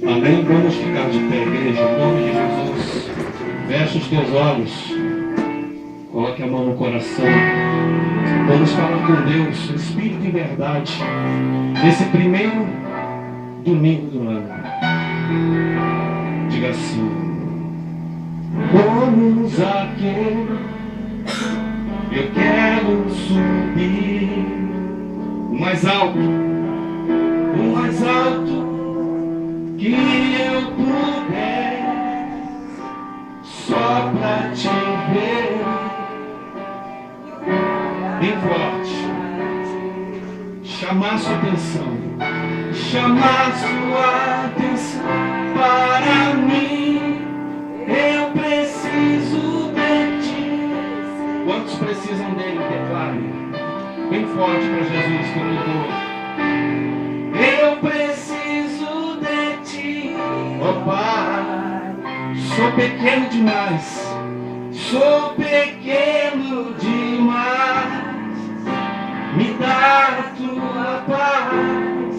Amém? Vamos ficar de pé, igreja, em nome de Jesus. Feche os teus olhos. Coloque a mão no coração. Vamos falar com Deus, Espírito e verdade, nesse primeiro domingo do ano. Diga assim: como Zaqueu, eu quero subir o mais alto que eu puder, só pra te ver bem forte, chamar sua atenção para mim. Eu preciso de ti. Quantos precisam dele? Declare bem forte para Jesus, querido. Eu preciso de ti, ó Pai. Sou pequeno demais, me dá a tua paz,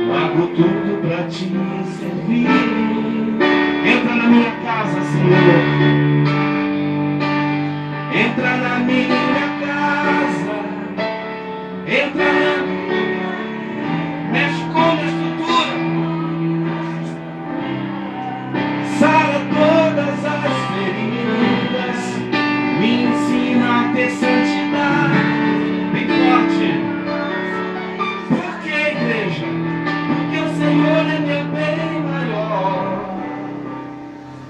largo tudo pra te servir. Entra na minha casa, Senhor. Entra na minha casa. Entra na minha. Mexe com a estrutura. Sara todas as feridas. Me ensina a ter santidade. Bem forte. Por que, igreja? Porque o Senhor é meu bem maior.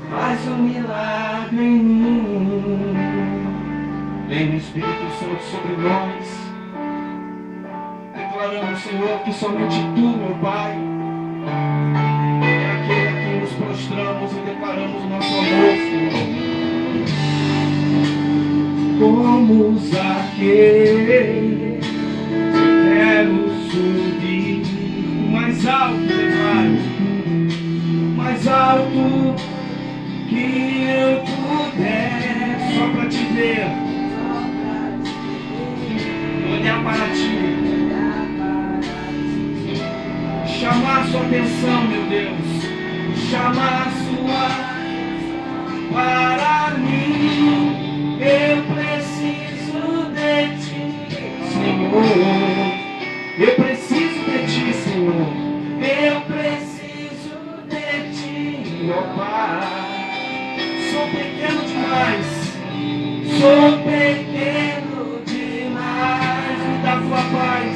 Faz um milagre em mim. Vem o Espírito Santo sobre nós. Declaramos, Senhor, que somente Tu, meu Pai, é aquele a quem nos prostramos e declaramos o nosso amor, Senhor. Como Zaqueu, eu quero subir o mais alto, declaro, o mais alto que eu puder, só para te ver, olhar para ti, chamar sua atenção, meu Deus, chamar sua para mim. Eu preciso de ti, Senhor. Eu preciso de ti, Senhor. Eu preciso de ti, ó Pai. Sou pequeno demais. Me dá tua paz.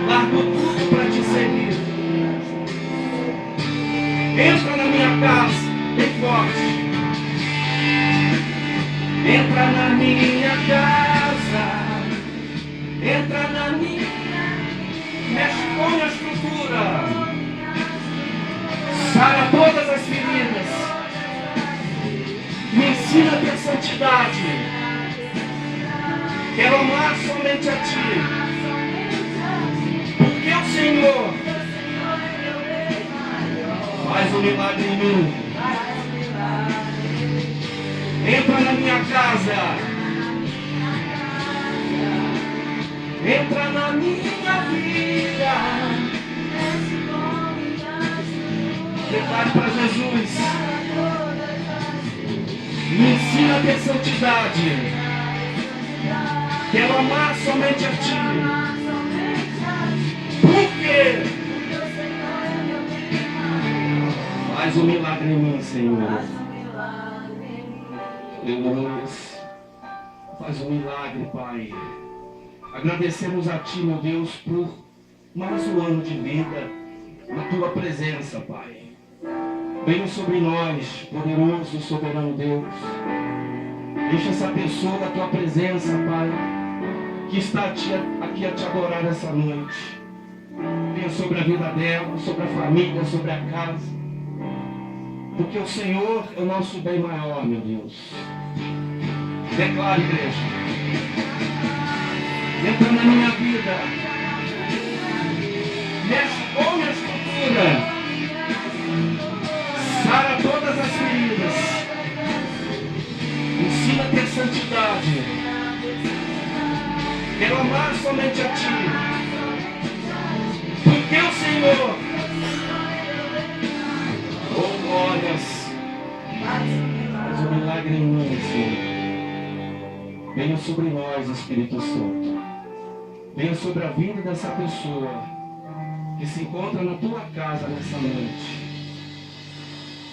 Largo tudo para te seguir. Entra na minha casa, bem forte. Entra na minha casa. Entra na minha. Mexe com a estrutura. Sara todas as feridas. Me ensina a ter santidade. Quero amar somente a ti. Porque o Senhor faz um milagre em mim. Entra na minha casa. Entra na minha vida. Declare para Jesus. Me ensina a ter santidade. Quero amar somente a ti. Por quê? Faz um milagre em mim, Senhor. Aleluia. Faz um milagre, Pai. Agradecemos a ti, meu Deus, por mais um ano de vida na tua presença, Pai. Venha sobre nós, poderoso e soberano Deus. Deixa essa pessoa da tua presença, Pai, que está aqui a te adorar essa noite. Venha sobre a vida dela, sobre a família, sobre a casa. Porque o Senhor é o nosso bem maior, meu Deus. Declare, igreja. Entra na minha vida. Mexe com a minha estrutura. Sara todas as feridas. Ensina a ter santidade. Quero amar somente a ti. Porque o Senhor Venha sobre nós, Espírito Santo. Venha sobre a vida dessa pessoa que se encontra na tua casa nessa noite.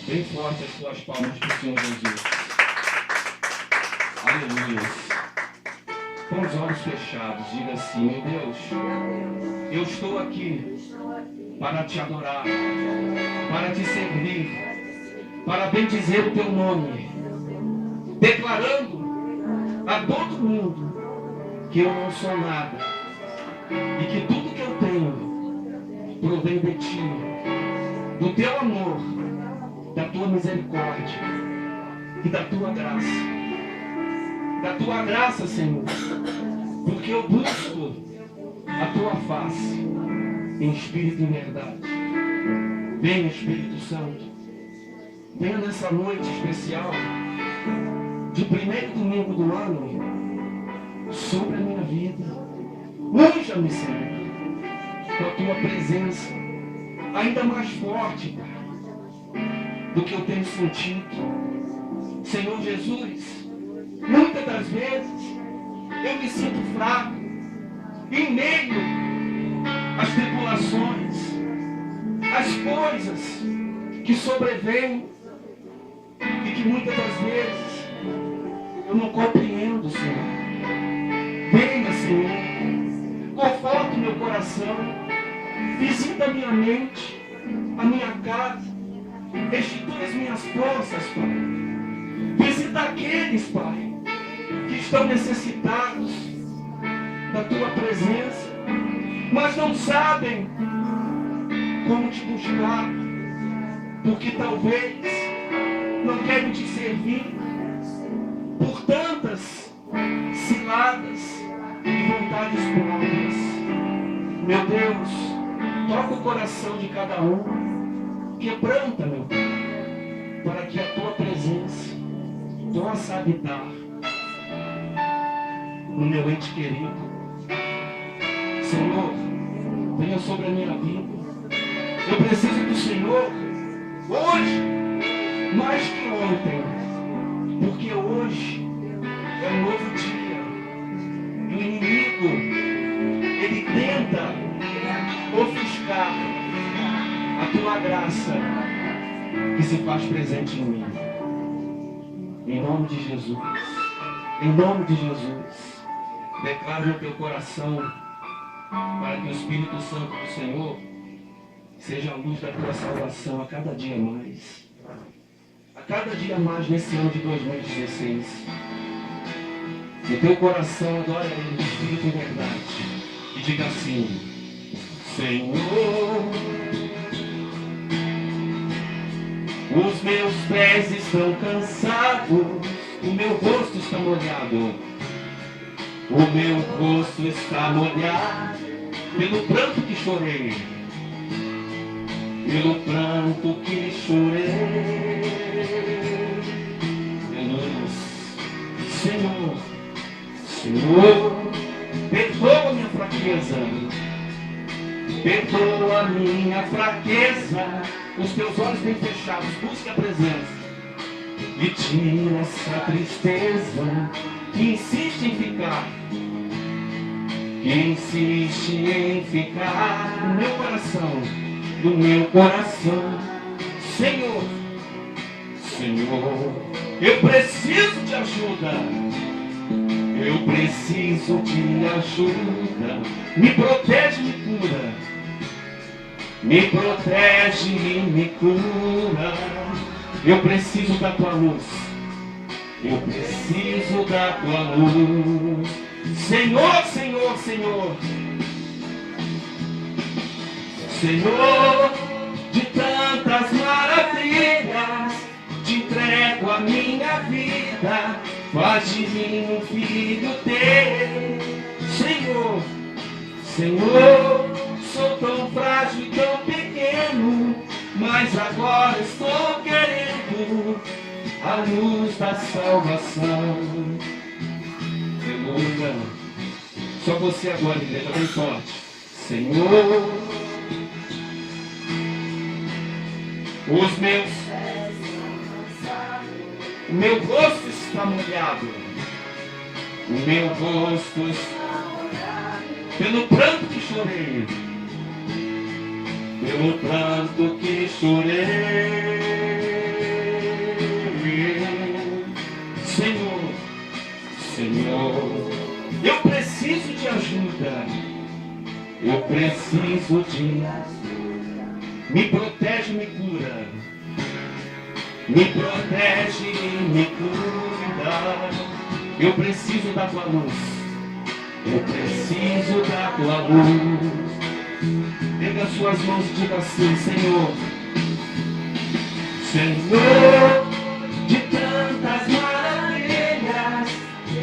Bem forte as tuas palmas para o Senhor Jesus. Aleluia. Com os olhos fechados, diga assim: meu Deus, eu estou aqui para te adorar, para te servir, para bendizer o teu nome, declarando a todo mundo que eu não sou nada e que tudo que eu tenho provém de ti, do teu amor, da tua misericórdia e da tua graça. Da tua graça, Senhor, porque eu busco a tua face em espírito e em verdade. Venha, Espírito Santo, venha nessa noite especial de primeiro domingo do ano sobre a minha vida. Unja-me, Senhor, com a tua presença ainda mais forte, Pai, do que eu tenho sentido. Senhor Jesus, muitas das vezes eu me sinto fraco em meio às tribulações, às coisas que sobrevêm e que muitas das vezes eu não compreendo, Senhor. Venha, Senhor, conforta o meu coração, visita a minha mente, a minha casa, restitui as minhas forças, Pai. Visita aqueles, Pai, que estão necessitados da tua presença, mas não sabem como te buscar, porque talvez não querem te servir por tantas ciladas e vontades próprias. Meu Deus, toca o coração de cada um, quebranta, meu Pai, para que a tua presença possa habitar no meu ente querido. Senhor, venha sobre a minha vida. Eu preciso do Senhor hoje mais que ontem, porque hoje é um novo dia e o inimigo, ele tenta ofuscar a tua graça que se faz presente em mim. Em nome de Jesus, em nome de Jesus, declaro no teu coração para que o Espírito Santo do Senhor seja a luz da tua salvação a cada dia mais. A cada dia mais nesse ano de 2016. No teu coração adora Ele, Espírito e verdade. E diga assim: Senhor, os meus pés estão cansados, o meu rosto está molhado. O meu rosto está molhado pelo pranto que chorei, pelo pranto que chorei. Senhor, Senhor, perdoa minha fraqueza, perdoa minha fraqueza. Os teus olhos bem fechados, busque a presença e tira essa tristeza que insiste em ficar, que insiste em ficar no meu coração, no meu coração. Senhor, Senhor, eu preciso de ajuda, eu preciso de ajuda. Me protege, me cura, me protege e me cura. Eu preciso da tua luz, eu preciso da tua luz. Senhor, Senhor, Senhor, Senhor, de tantas maravilhas, te entrego a minha vida, faz de mim um filho teu. Senhor, Senhor, sou tão frágil e tão pequeno, mas agora estou querendo a luz da salvação. Aleluia. Só você agora, igreja, bem forte. Senhor, o meu rosto está molhado o meu rosto pelo pranto que chorei, pelo pranto que chorei. Senhor, Senhor, eu preciso de ajuda, eu preciso de... Me protege, me cura, me protege, me cuida. Eu preciso da tua luz, eu preciso da tua luz. Pega as suas mãos e diga assim: Senhor, Senhor, de tantas maravilhas,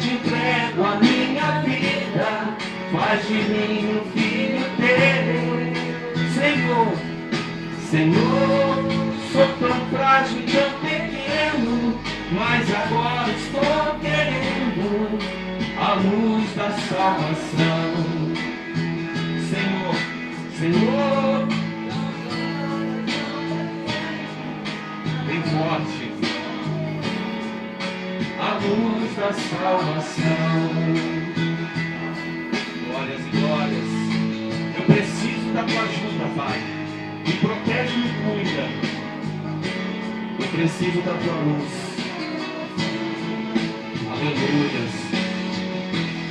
te entrego a minha vida, faz de mim um filho teu. Senhor, Senhor, sou tão frágil e tão pequeno, mas agora estou querendo a luz da salvação. Senhor, Senhor, bem forte, a luz da salvação. Glórias e glórias. Eu preciso da tua ajuda, Pai. Me protege e me cuida. Eu preciso da tua luz. Aleluias.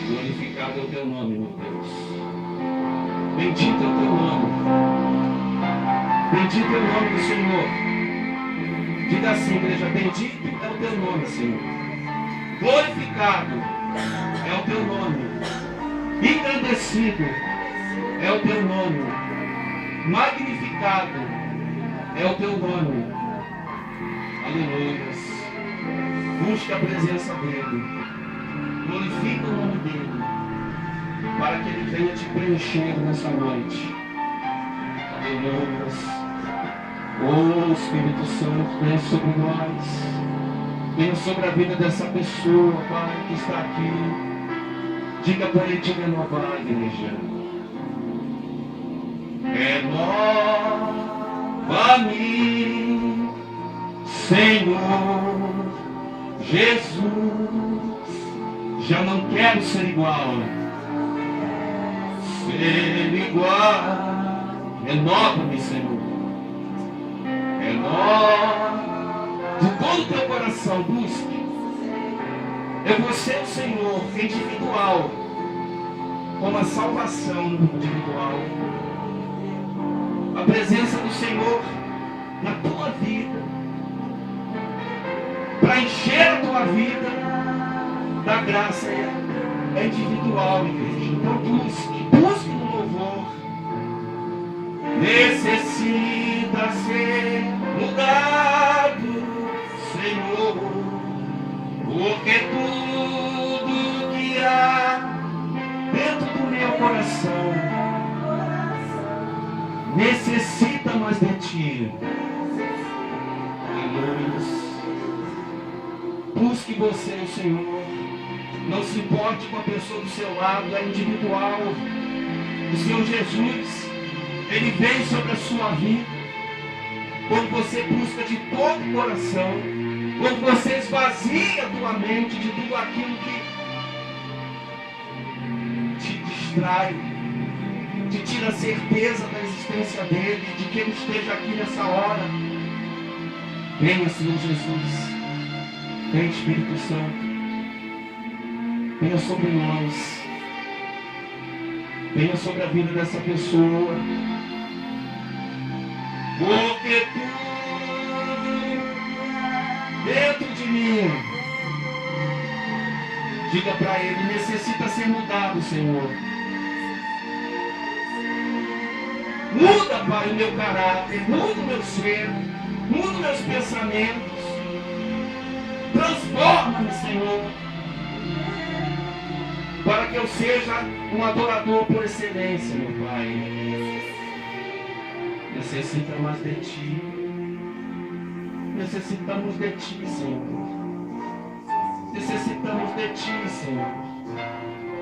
Glorificado é o teu nome, meu Deus. Bendito é o teu nome. Bendito é o nome do Senhor. Diga assim, igreja: bendito é o teu nome, Senhor. Glorificado é o teu nome. Engrandecido é o teu nome. Magnificado é o teu nome. Aleluia. Busque a presença dele. Glorifica o nome dele, para que ele venha te preencher nessa noite. Aleluia. Oh, Espírito Santo, venha sobre nós. Venha sobre a vida dessa pessoa, Pai, que está aqui. Diga para ele te renovar, igreja. Renova-me, Senhor Jesus. Já não quero ser igual. Ser igual. Renova-me, Senhor. Renova. De todo o teu coração, busque. É você, o Senhor, individual, como a salvação individual. A presença do Senhor na tua vida, para encher a tua vida da graça, é individual, igreja. Então busque no louvor. Necessita ser mudado, Senhor, porque tudo que há dentro do meu coração necessita mais de ti. Aleluia. Busque você, o Senhor. Não se importe com a pessoa do seu lado, é individual. O Senhor Jesus, ele vem sobre a sua vida quando você busca de todo o coração, quando você esvazia a tua mente de tudo aquilo que te distrai, te tira a certeza da existência dele, de que ele esteja aqui nessa hora. Venha, Senhor Jesus. Vem, Espírito Santo. Venha sobre nós. Venha sobre a vida dessa pessoa. Porque tudo dentro de mim, diga para ele, necessita ser mudado, Senhor. Muda, Pai, o meu caráter, muda o meu ser, muda meus pensamentos. Transforma-me, Senhor, para que eu seja um adorador por excelência, meu Pai. Necessita mais de Ti. Necessitamos de Ti, Senhor. Necessitamos de Ti, Senhor.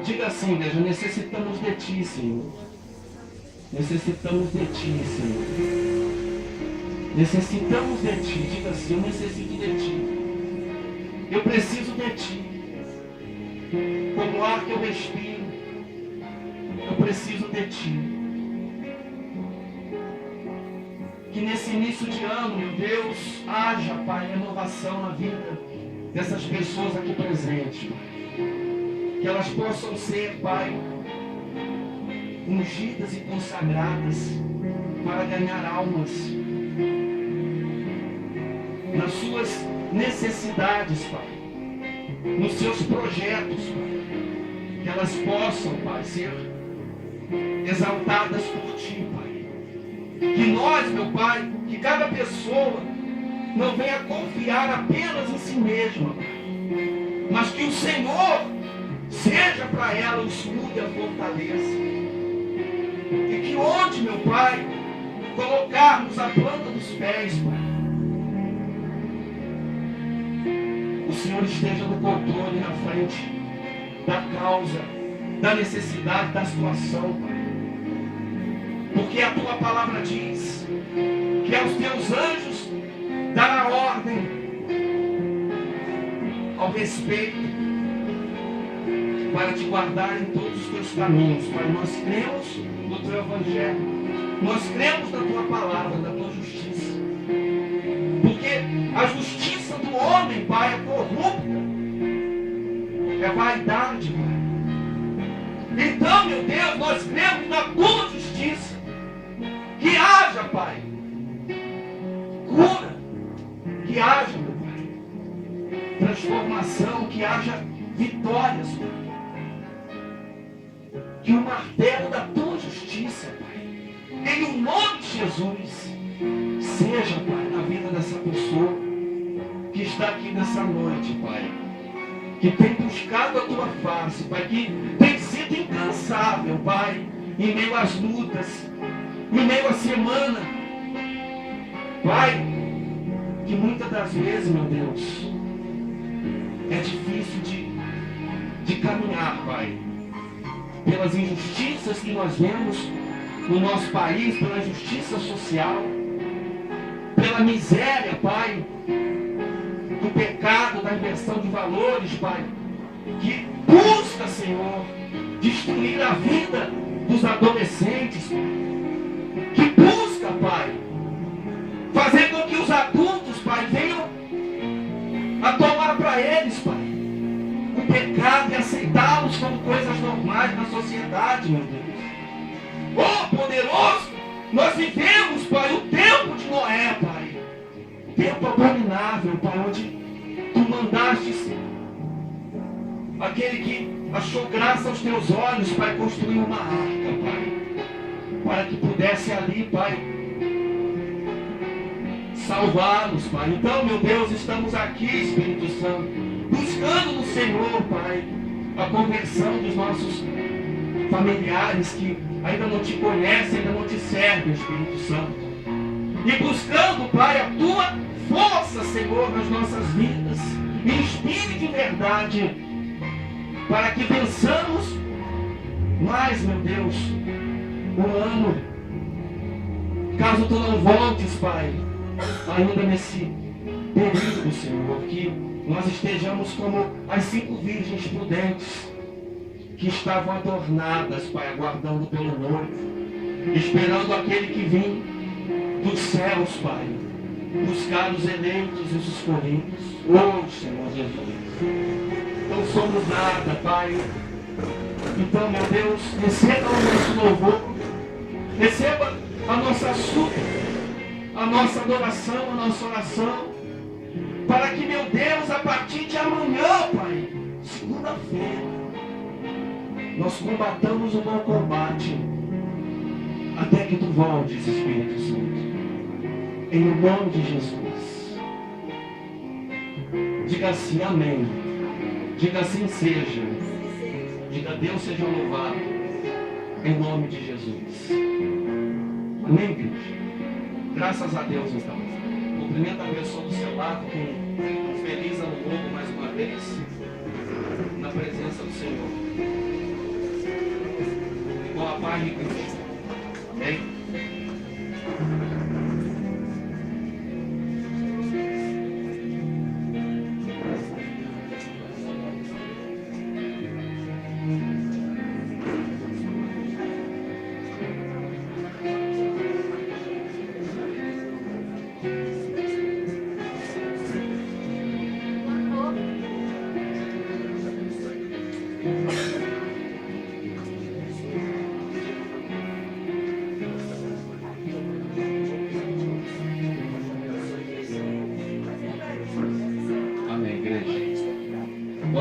Diga assim, igreja, necessitamos de Ti, Senhor. Necessitamos de Ti, Senhor. Necessitamos de Ti. Diga assim, eu necessito de Ti. Eu preciso de Ti. Como o ar que eu respiro. Eu preciso de Ti. Que nesse início de ano, meu Deus, haja, Pai, renovação na vida dessas pessoas aqui presentes, Pai. Que elas possam ser, Pai, ungidas e consagradas para ganhar almas nas suas necessidades, Pai, nos seus projetos, Pai. Que elas possam, Pai, ser exaltadas por Ti, Pai. Que nós, meu Pai, que cada pessoa não venha confiar apenas em si mesma, mas que o Senhor seja para ela o escudo e a fortaleza. E que onde, meu Pai, colocarmos a planta dos pés, Pai, o Senhor esteja no controle, na frente da causa, da necessidade, da situação, Pai. Porque a Tua palavra diz que aos Teus anjos dará ordem ao respeito para te guardar em todos os Teus caminhos, Pai. Nós cremos no Teu Evangelho, nós cremos na Tua palavra, na Tua justiça. Porque a justiça do homem, Pai, é corrupta, é vaidade, Pai. Então, meu Deus, nós cremos na Tua justiça. Que haja, Pai, cura, que haja, meu Pai, transformação, que haja vitórias, Pai. Que o martelo da Tua justiça, Pai, em o nome de Jesus, seja, Pai, na vida dessa pessoa que está aqui nessa noite, Pai, que tem buscado a Tua face, Pai, que tem sido incansável, Pai, em meio às lutas, em meio à semana, Pai, que muitas das vezes, meu Deus, é difícil de caminhar, Pai, pelas injustiças que nós vemos no nosso país, pela injustiça social, pela miséria, Pai, do pecado, da inversão de valores, Pai, que busca, Senhor, destruir a vida dos adolescentes, que busca, Pai, fazer com que os adultos, Pai, venham a tomar para eles, Pai, o pecado e aceitá-los como coisas normais na sociedade, meu Deus. Oh, poderoso, nós vivemos, Pai, o tempo de Noé, Pai, tempo abominável, Pai, onde Tu mandaste aquele que achou graça aos Teus olhos, Pai, construir uma arca, Pai, para que pudesse ali, Pai, salvá-los, Pai. Então, meu Deus, estamos aqui, Espírito Santo, buscando no Senhor, Pai, a conversão dos nossos familiares que ainda não Te conhecem, ainda não Te servem, Espírito Santo. E buscando, Pai, a Tua força, Senhor, nas nossas vidas, em espírito de verdade, para que vençamos mais, meu Deus, o ano. Caso Tu não voltes, Pai, ainda nesse período, Senhor, que nós estejamos como as 5 virgens prudentes que estavam adornadas, Pai, aguardando pelo noivo, esperando aquele que vem dos céus, Pai, buscar os eleitos e os escolhidos. Oh, Senhor Jesus, não somos nada, Pai. Então, meu Deus, receba o nosso louvor, receba a nossa súplica, a nossa adoração, a nossa oração, para que, meu Deus, a partir de amanhã, Pai, segunda-feira, nós combatamos o bom combate, até que Tu voltes, Espírito Santo, em nome de Jesus. Diga assim, amém. Diga assim seja. Diga, Deus seja louvado, em nome de Jesus. Amém, igreja? Graças a Deus, então. Cumprimento a pessoa do seu lado com um feliz ano novo mais uma vez, na presença do Senhor. Com a paz de Cristo. Amém?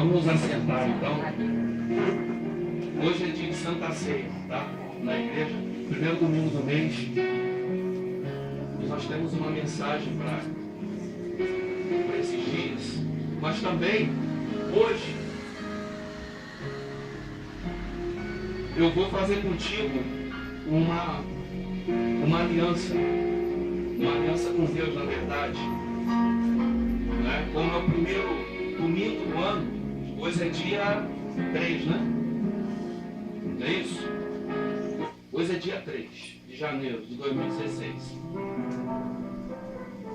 Vamos nos assentar então. Hoje é dia de Santa Ceia, tá? Na igreja, primeiro domingo do mês. E nós temos uma mensagem para esses dias. Mas também, hoje, eu vou fazer contigo uma aliança. Uma aliança com Deus, na verdade. Né? Como é o primeiro domingo do ano, hoje é dia 3, né? Não é isso? Hoje é dia 3 de janeiro de 2016.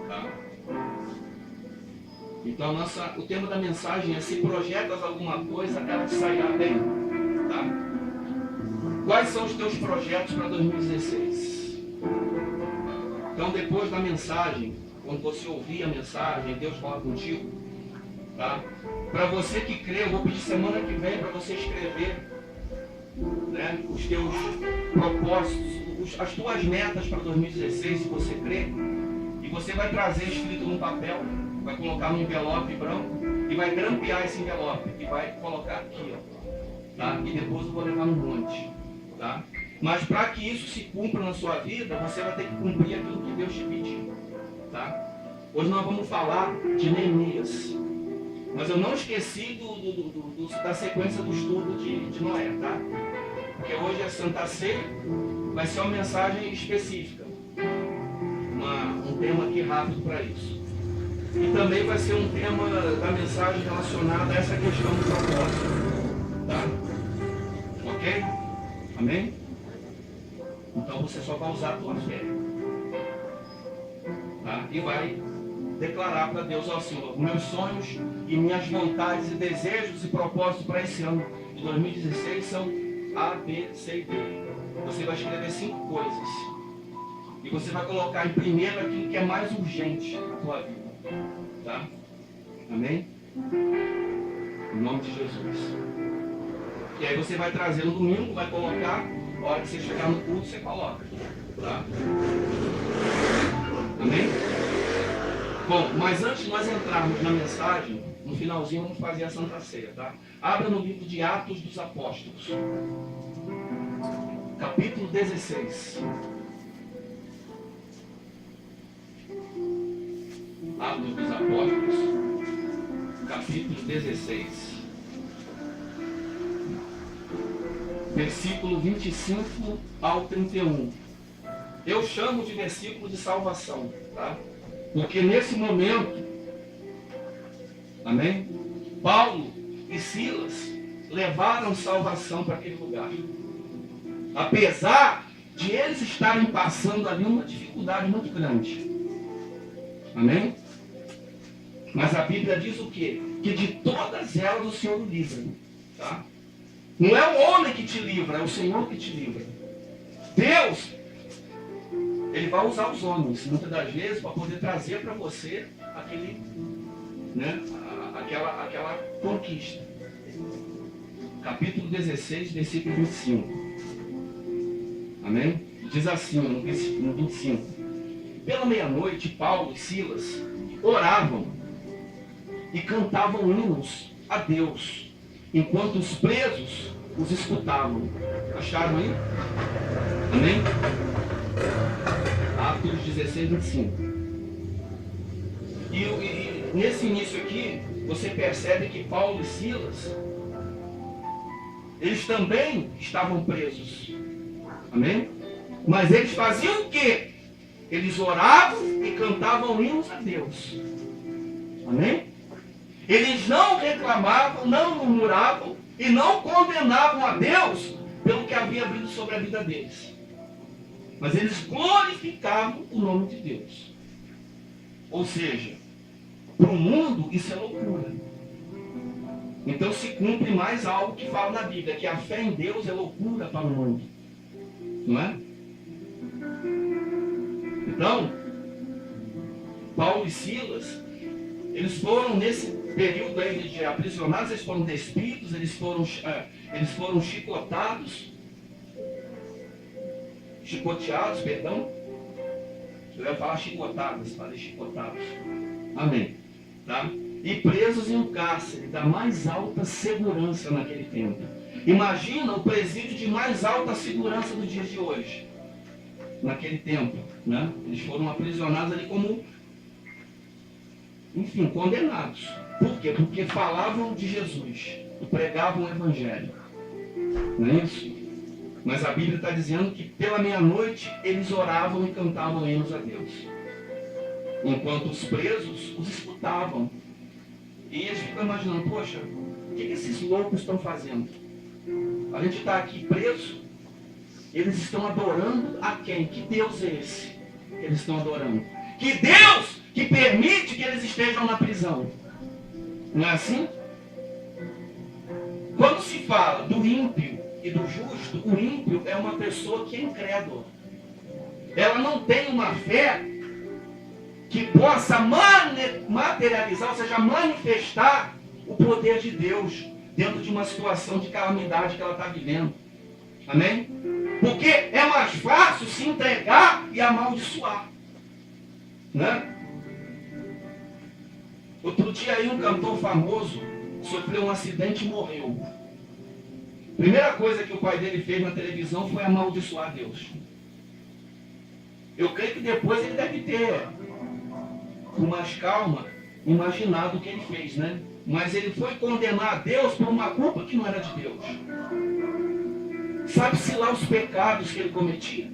Tá? Então o tema da mensagem é: se projetas alguma coisa, ela te sairá bem. Tá? Quais são os teus projetos para 2016? Então, depois da mensagem, quando você ouvir a mensagem, Deus fala contigo, tá? Para você que crê, eu vou pedir semana que vem para você escrever, né, os teus propósitos, as tuas metas para 2016, se você crê, e você vai trazer escrito num papel, vai colocar num envelope branco e vai grampear esse envelope e vai colocar aqui, ó, tá? E depois eu vou levar no monte, tá? Mas para que isso se cumpra na sua vida, você vai ter que cumprir aquilo que Deus te pediu, tá? Hoje nós vamos falar de Neemias. Mas eu não esqueci da sequência do estudo de Noé, tá? Porque hoje é Santa Ceia, vai ser uma mensagem específica. Um tema aqui rápido para isso. E também vai ser um tema da mensagem relacionado a essa questão do propósito, tá? Ok? Amém? Então você só vai usar a tua fé, tá? E vai declarar para Deus: ó Senhor, meus sonhos e minhas vontades e desejos e propósitos para esse ano de 2016 são A, B, C e D. Você vai escrever 5 coisas e você vai colocar em primeiro aquilo que é mais urgente na tua vida, tá? Amém? Em nome de Jesus. E aí você vai trazer no domingo, vai colocar, a hora que você chegar no culto, você coloca, tá? Amém? Bom, mas antes de nós entrarmos na mensagem, no finalzinho vamos fazer a Santa Ceia, tá? Abra no livro de Atos dos Apóstolos, capítulo 16. Atos dos Apóstolos, capítulo 16. Versículo 25 ao 31. Eu chamo de versículo de salvação, tá? Porque nesse momento, amém? Paulo e Silas levaram salvação para aquele lugar. Apesar de eles estarem passando ali uma dificuldade muito grande. Amém? Mas a Bíblia diz o quê? Que de todas elas o Senhor o livra, tá? Não é o homem que te livra, é o Senhor que te livra. Deus, Ele vai usar os homens, muitas das vezes, para poder trazer para você aquele, né, aquela conquista. Capítulo 16, versículo 25. Amém? Diz assim, no 25. Pela meia-noite, Paulo e Silas oravam e cantavam hinos a Deus, enquanto os presos os escutavam. Acharam aí? Amém? Atos 16, 25. E nesse início aqui, você percebe que Paulo e Silas, eles também estavam presos. Amém? Mas eles faziam o quê? Eles oravam e cantavam hinos a Deus. Amém? Eles não reclamavam, não murmuravam e não condenavam a Deus pelo que havia vindo sobre a vida deles. Mas eles glorificavam o nome de Deus. Ou seja, para o mundo isso é loucura. Então se cumpre mais algo que fala na Bíblia, que a fé em Deus é loucura para o mundo. Não é? Então, Paulo e Silas, eles foram nesse período aí de aprisionados, eles foram despidos, eles foram chicoteados, perdão. Eu ia falar chicotados, falei chicotados. Amém. Tá? e presos em um cárcere da mais alta segurança naquele tempo. Imagina o presídio de mais alta segurança dos dias de hoje. Naquele tempo, né? Eles foram aprisionados ali como, enfim, condenados. Por quê? Porque falavam de Jesus e pregavam o Evangelho. Não é isso? Mas a Bíblia está dizendo que pela meia-noite eles oravam e cantavam hinos a Deus. Enquanto os presos os escutavam. E eles ficam imaginando, poxa, o que esses loucos estão fazendo? A gente está aqui preso, eles estão adorando a quem? Que Deus é esse que eles estão adorando? Que Deus que permite que eles estejam na prisão. Não é assim? Quando se fala do ímpio e do justo, o ímpio é uma pessoa que é incrédula. Ela não tem uma fé que possa materializar, ou seja, manifestar o poder de Deus dentro de uma situação de calamidade que ela está vivendo. Amém? Porque é mais fácil se entregar e amaldiçoar. Né? Outro dia aí um cantor famoso sofreu um acidente e morreu. Primeira coisa que o pai dele fez na televisão foi amaldiçoar Deus. Eu creio que depois ele deve ter, com mais calma, imaginado o que ele fez, né? Mas ele foi condenar a Deus por uma culpa que não era de Deus. Sabe-se lá os pecados que ele cometia,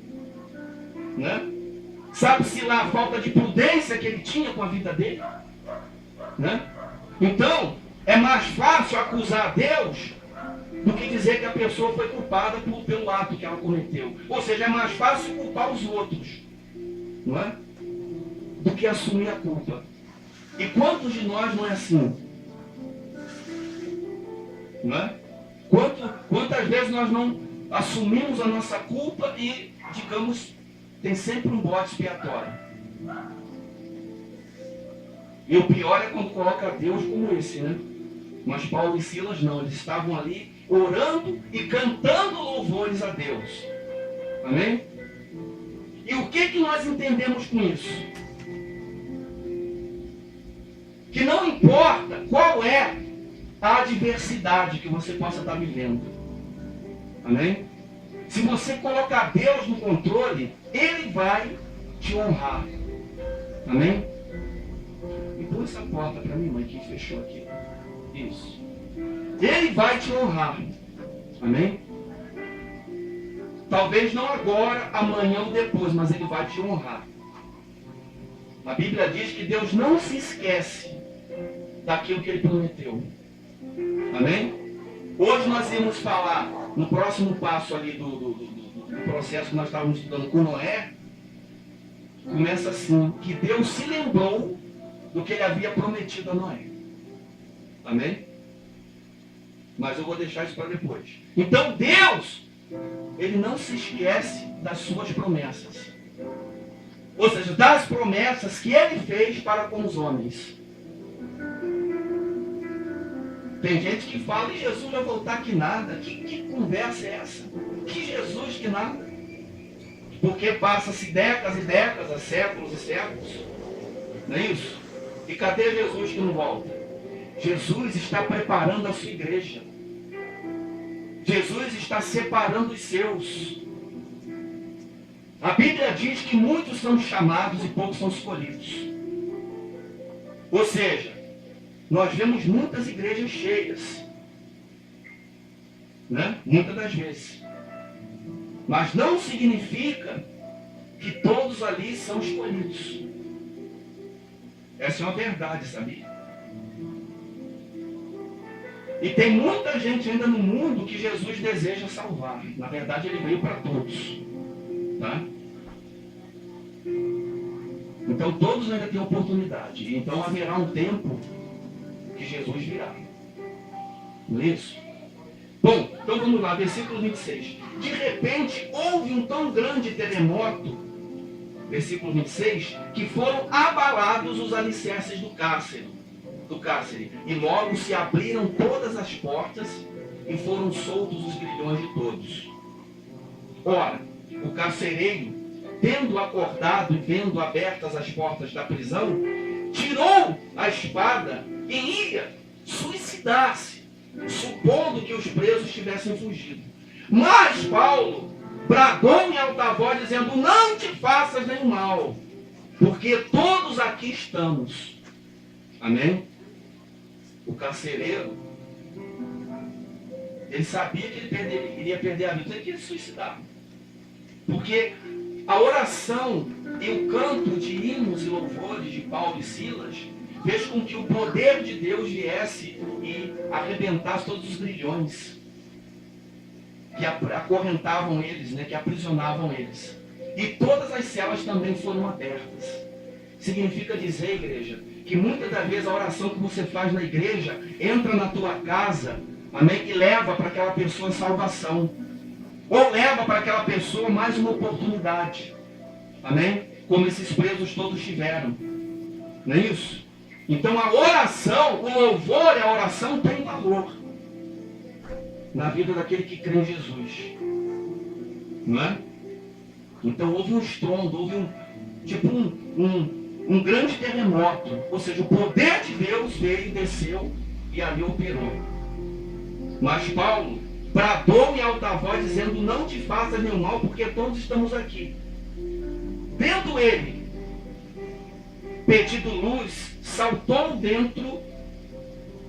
né? Sabe-se lá a falta de prudência que ele tinha com a vida dele, né? Então, é mais fácil acusar Deus do que dizer que a pessoa foi culpada pelo ato que ela cometeu. Ou seja, é mais fácil culpar os outros, não é? Do que assumir a culpa. E quantos de nós não é assim? Não é? Quantas vezes nós não assumimos a nossa culpa e, digamos, tem sempre um bode expiatório. E o pior é quando coloca Deus como esse, né? Mas Paulo e Silas não, eles estavam ali orando e cantando louvores a Deus. Amém? E o que nós entendemos com isso? Que não importa qual é a adversidade que você possa estar vivendo. Amém? Se você colocar Deus no controle, Ele vai te honrar. Amém? E põe essa porta para mim, mãe, que fechou aqui. Isso. Ele vai te honrar. Amém? Talvez não agora, amanhã ou depois, mas Ele vai te honrar. A Bíblia diz que Deus não se esquece daquilo que Ele prometeu. Amém? Hoje nós iremos falar no próximo passo ali do processo que nós estávamos estudando com Noé. Começa assim, que Deus se lembrou do que Ele havia prometido a Noé. Amém? Mas eu vou deixar isso para depois. Então Deus, Ele não se esquece das suas promessas. Ou seja, das promessas que Ele fez para com os homens. Tem gente que fala, e Jesus vai voltar que nada. Que conversa é essa? Que Jesus que nada? Porque passa-se décadas e décadas, séculos e séculos. Não é isso? E cadê Jesus que não volta? Jesus está preparando a sua igreja. Jesus está separando os seus. A Bíblia diz que muitos são chamados e poucos são escolhidos. Ou seja, nós vemos muitas igrejas cheias, né? Muitas das vezes. Mas não significa que todos ali são escolhidos. Essa é uma verdade, sabia? E tem muita gente ainda no mundo que Jesus deseja salvar. Na verdade, Ele veio para todos. Tá? Então todos ainda têm oportunidade. Então haverá um tempo que Jesus virá. Não é isso? Bom, então vamos lá, versículo 26. De repente houve um tão grande terremoto, versículo 26, que foram abalados os alicerces do cárcere. E logo se abriram todas as portas e foram soltos os grilhões de todos. Ora, o carcereiro, tendo acordado e vendo abertas as portas da prisão, tirou a espada e ia suicidar-se, supondo que os presos tivessem fugido. Mas Paulo bradou em alta voz, dizendo: não te faças nenhum mal, porque todos aqui estamos. Amém? O carcereiro, ele sabia que ele iria perder a vida, então ele queria se suicidar. Porque a oração e o canto de hinos e louvores de Paulo e Silas fez com que o poder de Deus viesse e arrebentasse todos os grilhões que acorrentavam eles, né, que aprisionavam eles. E todas as celas também foram abertas. Significa dizer, igreja, que muitas das vezes a oração que você faz na igreja entra na tua casa, amém, e leva para aquela pessoa salvação. Ou leva para aquela pessoa mais uma oportunidade. Amém? Como esses presos todos tiveram. Não é isso? Então a oração, o louvor e a oração tem valor na vida daquele que crê em Jesus. Não é? Então houve um estrondo, houve um grande terremoto. Ou seja, o poder de Deus veio, desceu e ali operou. Mas Paulo bradou em alta voz, dizendo: não te faças nenhum mal, porque todos estamos aqui. Tendo ele pedido luz, saltou dentro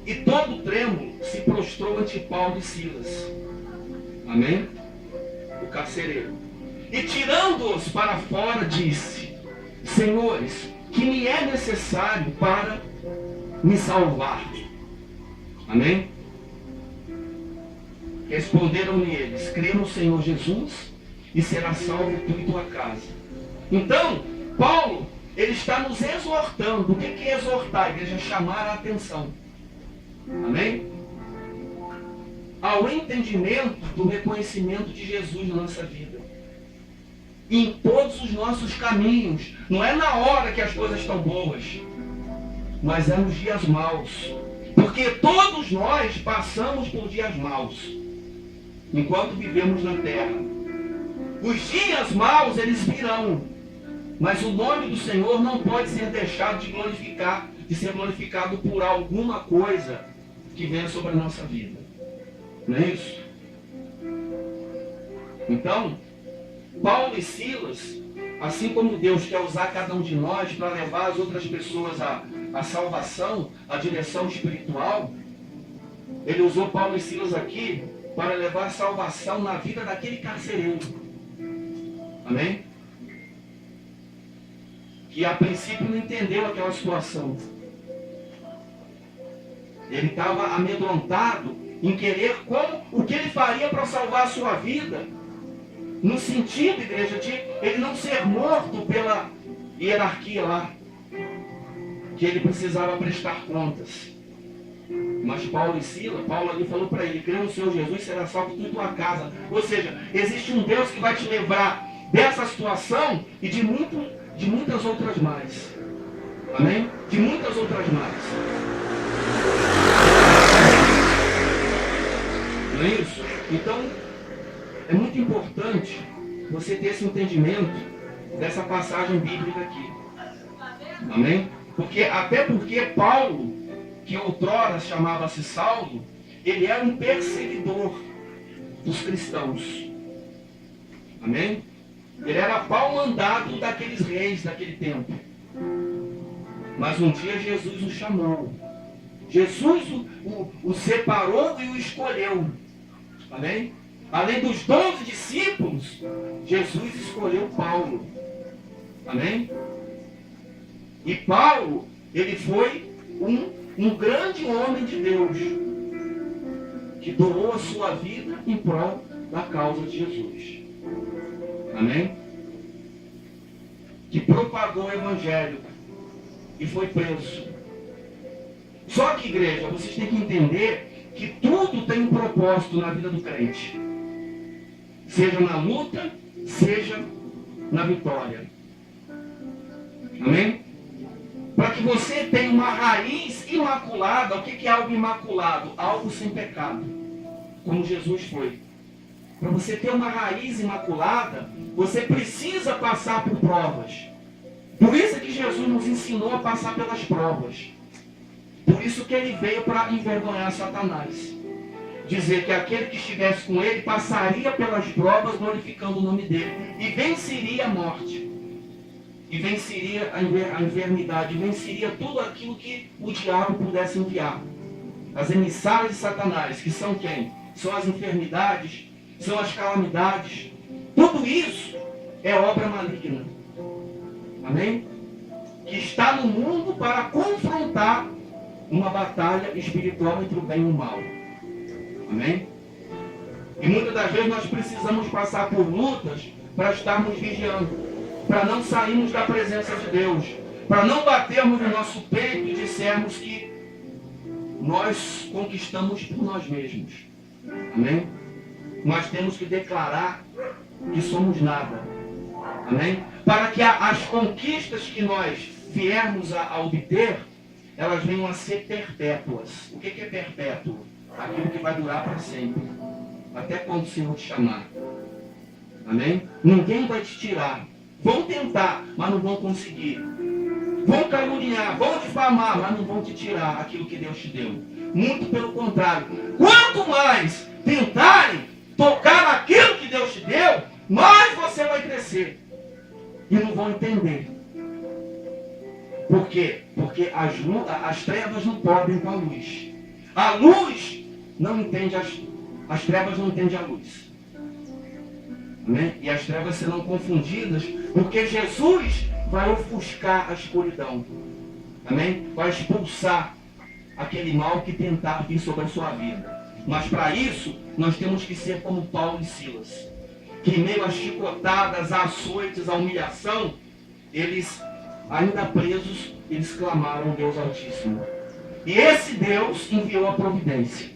e todo trêmulo se prostrou ante Paulo e Silas. Amém? O carcereiro. E tirando-os para fora, disse: senhores, que me é necessário para me salvar? Amém? Responderam-lhe eles: crê no Senhor Jesus e será salvo tu e tua casa. Então, Paulo, ele está nos exortando. O que é exortar? A igreja, chamar a atenção. Amém? Ao entendimento do reconhecimento de Jesus na nossa vida. Em todos os nossos caminhos. Não é na hora que as coisas estão boas, mas é nos dias maus. Porque todos nós passamos por dias maus enquanto vivemos na terra. Os dias maus, eles virão, mas o nome do Senhor não pode ser deixado de ser glorificado por alguma coisa que venha sobre a nossa vida. Não é isso? Então, Paulo e Silas, assim como Deus quer usar cada um de nós para levar as outras pessoas à salvação, à direção espiritual, ele usou Paulo e Silas aqui para levar salvação na vida daquele carcereiro. Amém? Que a princípio não entendeu aquela situação. Ele estava amedrontado em querer o que ele faria para salvar a sua vida. No sentido, igreja, de ele não ser morto pela hierarquia lá, que ele precisava prestar contas. Mas Paulo e Silas, Paulo ali falou para ele: crê no Senhor Jesus, será salvo tu e tua casa. Ou seja, existe um Deus que vai te livrar dessa situação e de muitas outras mais. Amém? De muitas outras mais. Não é isso? Então, é muito importante você ter esse entendimento dessa passagem bíblica aqui. Amém? Até porque Paulo, que outrora chamava-se Saulo, ele era um perseguidor dos cristãos. Amém? Ele era pau mandado daqueles reis daquele tempo. Mas um dia Jesus o chamou. Jesus o separou e o escolheu. Amém? Além dos 12 discípulos, Jesus escolheu Paulo. Amém? E Paulo, ele foi um grande homem de Deus, que doou a sua vida em prol da causa de Jesus. Amém? Que propagou o evangelho e foi preso. Só que, igreja, vocês têm que entender que tudo tem um propósito na vida do crente. Seja na luta, seja na vitória. Amém? Para que você tenha uma raiz imaculada. O que é algo imaculado? Algo sem pecado, como Jesus foi. Para você ter uma raiz imaculada, você precisa passar por provas. Por isso é que Jesus nos ensinou a passar pelas provas. Por isso que ele veio para envergonhar Satanás. Dizer que aquele que estivesse com ele passaria pelas provas glorificando o nome dele. E venceria a morte. E venceria a enfermidade. E venceria tudo aquilo que o diabo pudesse enviar. As emissárias de Satanás, que são quem? São as enfermidades, são as calamidades. Tudo isso é obra maligna. Amém? Que está no mundo para confrontar uma batalha espiritual entre o bem e o mal. Amém? E muitas das vezes nós precisamos passar por lutas para estarmos vigiando, para não sairmos da presença de Deus, para não batermos no nosso peito e dissermos que nós conquistamos por nós mesmos. Amém? Nós temos que declarar que somos nada. Amém? Para que as conquistas que nós viermos a obter, elas venham a ser perpétuas. O que é perpétuo? Aquilo que vai durar para sempre. Até quando o Senhor te chamar. Amém? Ninguém vai te tirar. Vão tentar, mas não vão conseguir. Vão caluniar, vão difamar, mas não vão te tirar aquilo que Deus te deu. Muito pelo contrário. Quanto mais tentarem tocar naquilo que Deus te deu, mais você vai crescer. E não vão entender. Por quê? Porque as trevas não podem com a luz. A luz não entende as trevas não entendem a luz. Amém? E as trevas serão confundidas, porque Jesus vai ofuscar a escuridão. Amém? Vai expulsar aquele mal que tentar vir sobre a sua vida. Mas para isso, nós temos que ser como Paulo e Silas. Que em meio às chicotadas, a açoites, a humilhação, eles, ainda presos, eles clamaram ao Deus Altíssimo. E esse Deus enviou a providência.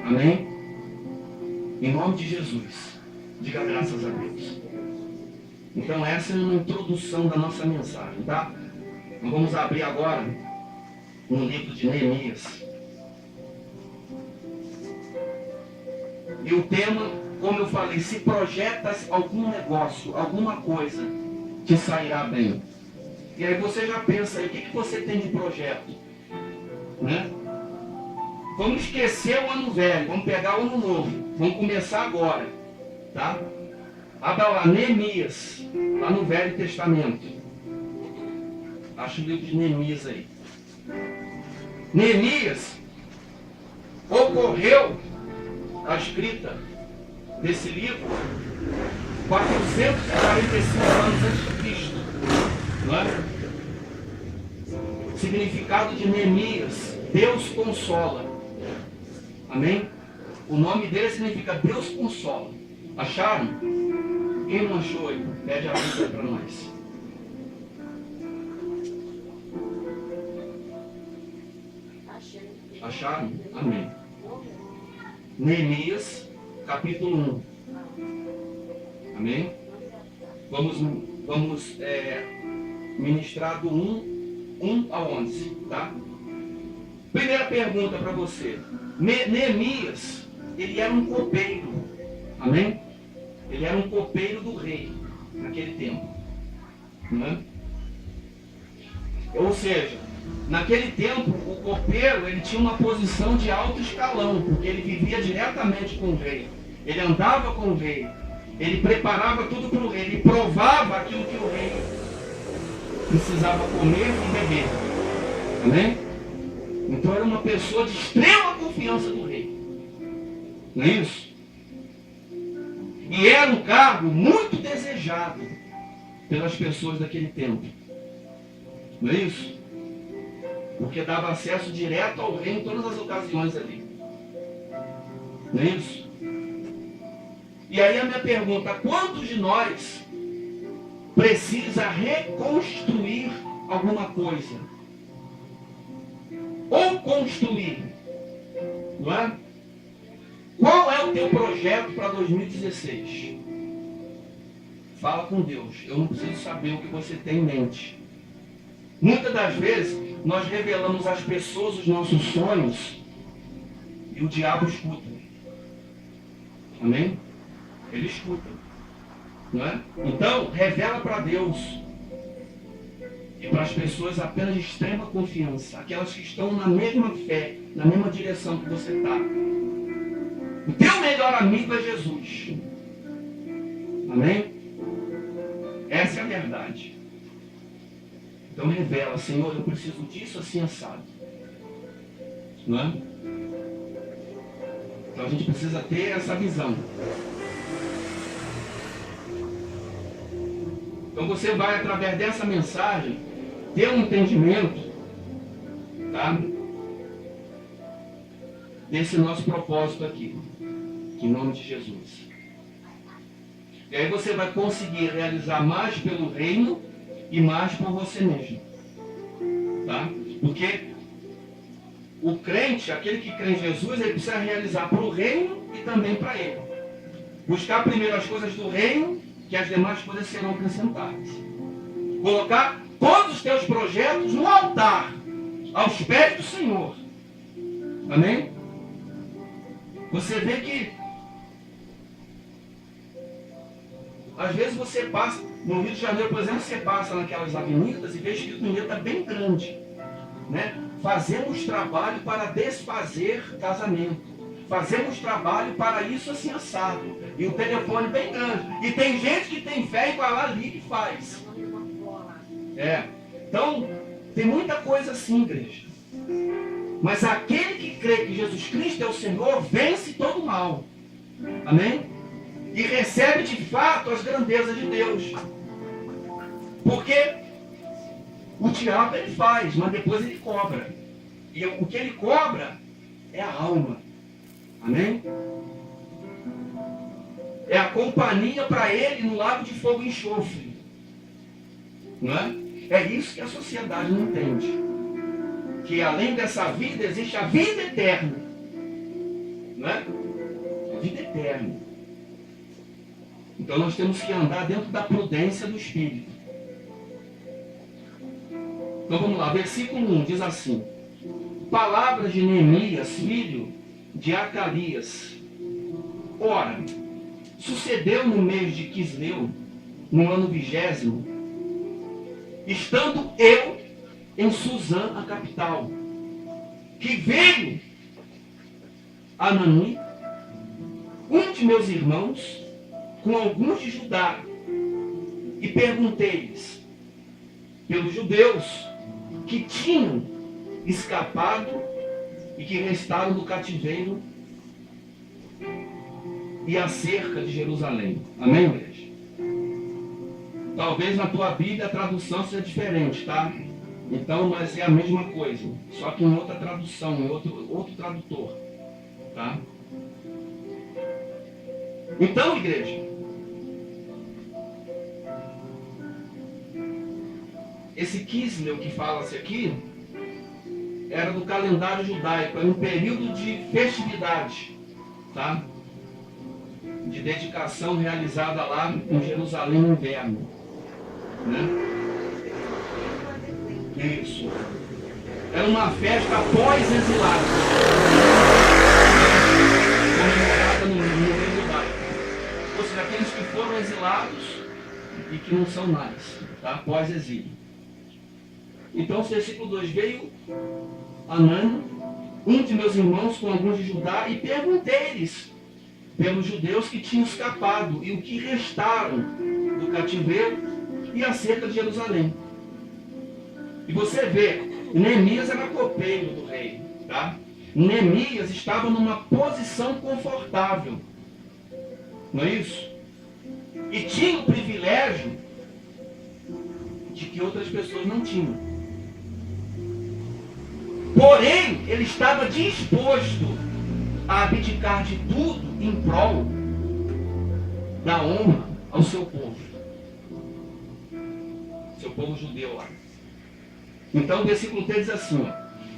Amém? Em nome de Jesus. Diga graças a Deus. Então essa é uma introdução da nossa mensagem, tá? Então vamos abrir agora no livro de Neemias. E o tema, como eu falei, se projetas algum negócio, alguma coisa, te sairá bem. E aí você já pensa aí, o que você tem de projeto? Né? Vamos esquecer o ano velho, vamos pegar o ano novo. Vamos começar agora. Tá? Abra lá, Neemias, lá no Velho Testamento. Acha o livro de Neemias aí. Neemias ocorreu a escrita desse livro 445 anos antes de Cristo. Não é? Significado de Neemias, Deus consola. Amém? O nome dele significa Deus consola. Acharam? Quem não achou aí? Pede a Bíblia para nós. Acharam? Amém. Neemias, capítulo 1. Amém? Vamos ministrar do 1 ao 11, tá? Primeira pergunta para você. Neemias, ele era um copeiro. Amém? Ele era um copeiro do rei, naquele tempo. Né? Ou seja, naquele tempo, o copeiro ele tinha uma posição de alto escalão, porque ele vivia diretamente com o rei. Ele andava com o rei. Ele preparava tudo para o rei. Ele provava aquilo que o rei precisava comer e beber. Amém? Então era uma pessoa de extrema confiança do rei. Não é isso? E era um cargo muito desejado pelas pessoas daquele tempo. Não é isso? Porque dava acesso direto ao rei em todas as ocasiões ali. Não é isso? E aí a minha pergunta, quantos de nós precisa reconstruir alguma coisa? Ou construir? Não é? Qual é o teu projeto para 2016? Fala com Deus. Eu não preciso saber o que você tem em mente. Muitas das vezes, nós revelamos às pessoas os nossos sonhos e o diabo escuta. Amém? Ele escuta. Não é? Então, revela para Deus. E para as pessoas apenas de extrema confiança, aquelas que estão na mesma fé, na mesma direção que você está. O teu melhor amigo é Jesus. Amém? Essa é a verdade. Então revela, Senhor, eu preciso disso assim assado. Não é? Então a gente precisa ter essa visão. Então você vai, através dessa mensagem, ter um entendimento, tá? Desse nosso propósito aqui, em nome de Jesus. E aí você vai conseguir realizar mais pelo reino e mais por você mesmo, tá? Porque o crente, aquele que crê em Jesus, ele precisa realizar para o reino e também para ele. Buscar primeiro as coisas do reino, que as demais coisas serão acrescentadas. Colocar todos os teus projetos no altar, aos pés do Senhor. Amém? Você vê que às vezes você passa, no Rio de Janeiro, por exemplo, você passa naquelas avenidas e vê escrito em letra bem grande, né? Fazemos trabalho para desfazer casamento. Fazemos trabalho para isso assim assado. E o telefone bem grande. E tem gente que tem fé e vai lá, liga e faz. Então, tem muita coisa assim, igreja. Mas aquele que crê que Jesus Cristo é o Senhor, vence todo o mal. Amém? E recebe de fato as grandezas de Deus. Porque o diabo ele faz, mas depois ele cobra. E o que ele cobra é a alma. Amém? É a companhia para ele no lago de fogo e enxofre. Não é? É isso que a sociedade não entende. Que além dessa vida existe a vida eterna. Não é? A vida eterna. Então nós temos que andar dentro da prudência do Espírito. Então vamos lá, versículo 1 diz assim: palavras de Neemias, filho de Acalias. Ora, sucedeu no mês de Quisleu, no ano 20º, estando eu em Suzã, a capital, que veio Anani, um de meus irmãos, com alguns de Judá, e perguntei-lhes pelos judeus que tinham escapado e que restaram do cativeiro e acerca de Jerusalém. Amém, igreja? Talvez na tua Bíblia a tradução seja diferente, tá? Então, mas é a mesma coisa, só que em outra tradução, em outro tradutor, tá? Então, igreja, esse Quisleu que fala-se aqui era do calendário judaico, era um período de festividade, tá? De dedicação realizada lá em Jerusalém no inverno, né? Isso. Era uma festa pós-exilada, comemorada no meio judaico. Ou seja, aqueles que foram exilados e que não são mais, tá? Pós-exílio. Então, o versículo 2, veio Anani, um de meus irmãos com alguns de Judá, e perguntei-lhes pelos judeus que tinham escapado e o que restaram do cativeiro e acerca de Jerusalém. E você vê, Neemias era copeiro do rei, tá? Neemias estava numa posição confortável, não é isso? E tinha o privilégio de que outras pessoas não tinham. Porém, ele estava disposto a abdicar de tudo em prol da honra ao seu povo. Seu povo judeu lá. Então o versículo 3 diz assim, ó,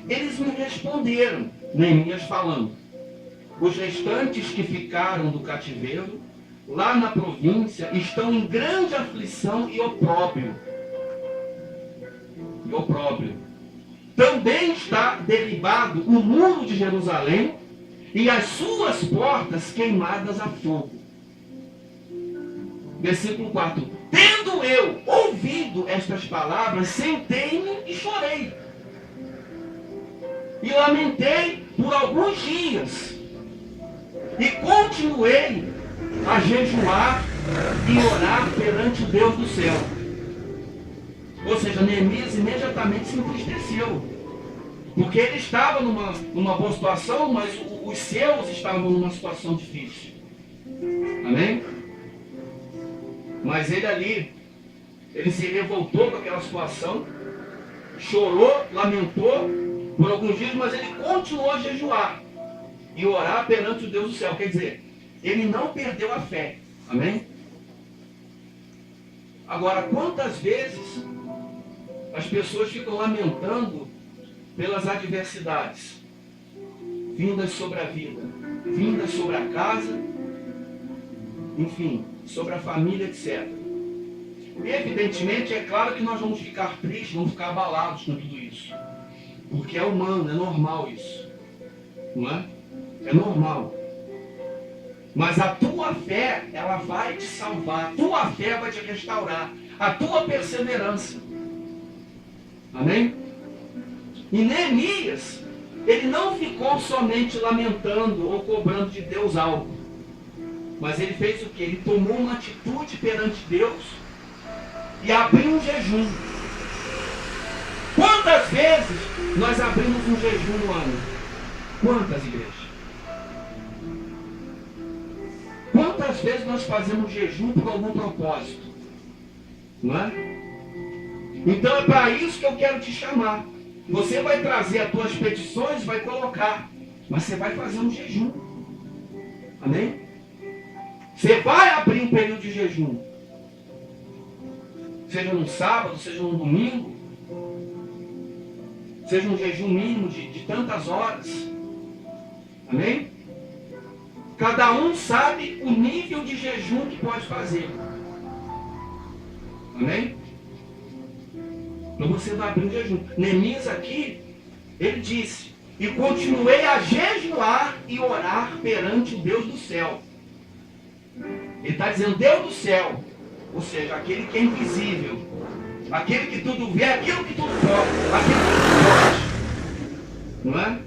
eles me responderam, Neemias falando, os restantes que ficaram do cativeiro, lá na província, estão em grande aflição e opróbrio. Também está derribado o muro de Jerusalém e as suas portas queimadas a fogo. Versículo 4. Tendo Tendo eu ouvido estas palavras, sentei-me e chorei. E lamentei por alguns dias. E continuei a jejuar e orar perante o Deus do céu. Ou seja, Neemias imediatamente se entristeceu. Porque ele estava numa boa situação, mas os seus estavam numa situação difícil. Amém? Mas ele ali, ele se revoltou com aquela situação, chorou, lamentou por alguns dias, mas ele continuou a jejuar e orar perante o Deus do céu. Quer dizer, ele não perdeu a fé. Amém? Agora, quantas vezes as pessoas ficam lamentando pelas adversidades vindas sobre a vida, vindas sobre a casa, enfim, sobre a família, etc. E evidentemente, é claro que nós vamos ficar tristes, vamos ficar abalados com tudo isso. Porque é humano, é normal isso. Não é? É normal. Mas a tua fé, ela vai te salvar. A tua fé vai te restaurar. A tua perseverança. Amém? E Neemias, ele não ficou somente lamentando ou cobrando de Deus algo. Mas ele fez o quê? Ele tomou uma atitude perante Deus e abriu um jejum. Quantas vezes nós abrimos um jejum no ano? Quantas, igrejas? Quantas vezes nós fazemos jejum por algum propósito? Não é? Então é para isso que eu quero te chamar. Você vai trazer as tuas petições, vai colocar. Mas você vai fazer um jejum. Amém? Você vai abrir um período de jejum. Seja num sábado, seja num domingo. Seja um jejum mínimo de tantas horas. Amém? Cada um sabe o nível de jejum que pode fazer. Amém? Então você vai abrir um jejum. Neemias aqui, ele disse: e continuei a jejuar e orar perante o Deus do céu. Ele está dizendo Deus do céu. Ou seja, aquele que é invisível. Aquele que tudo vê, aquilo que tudo pode. Aquele que tudo pode. Não é?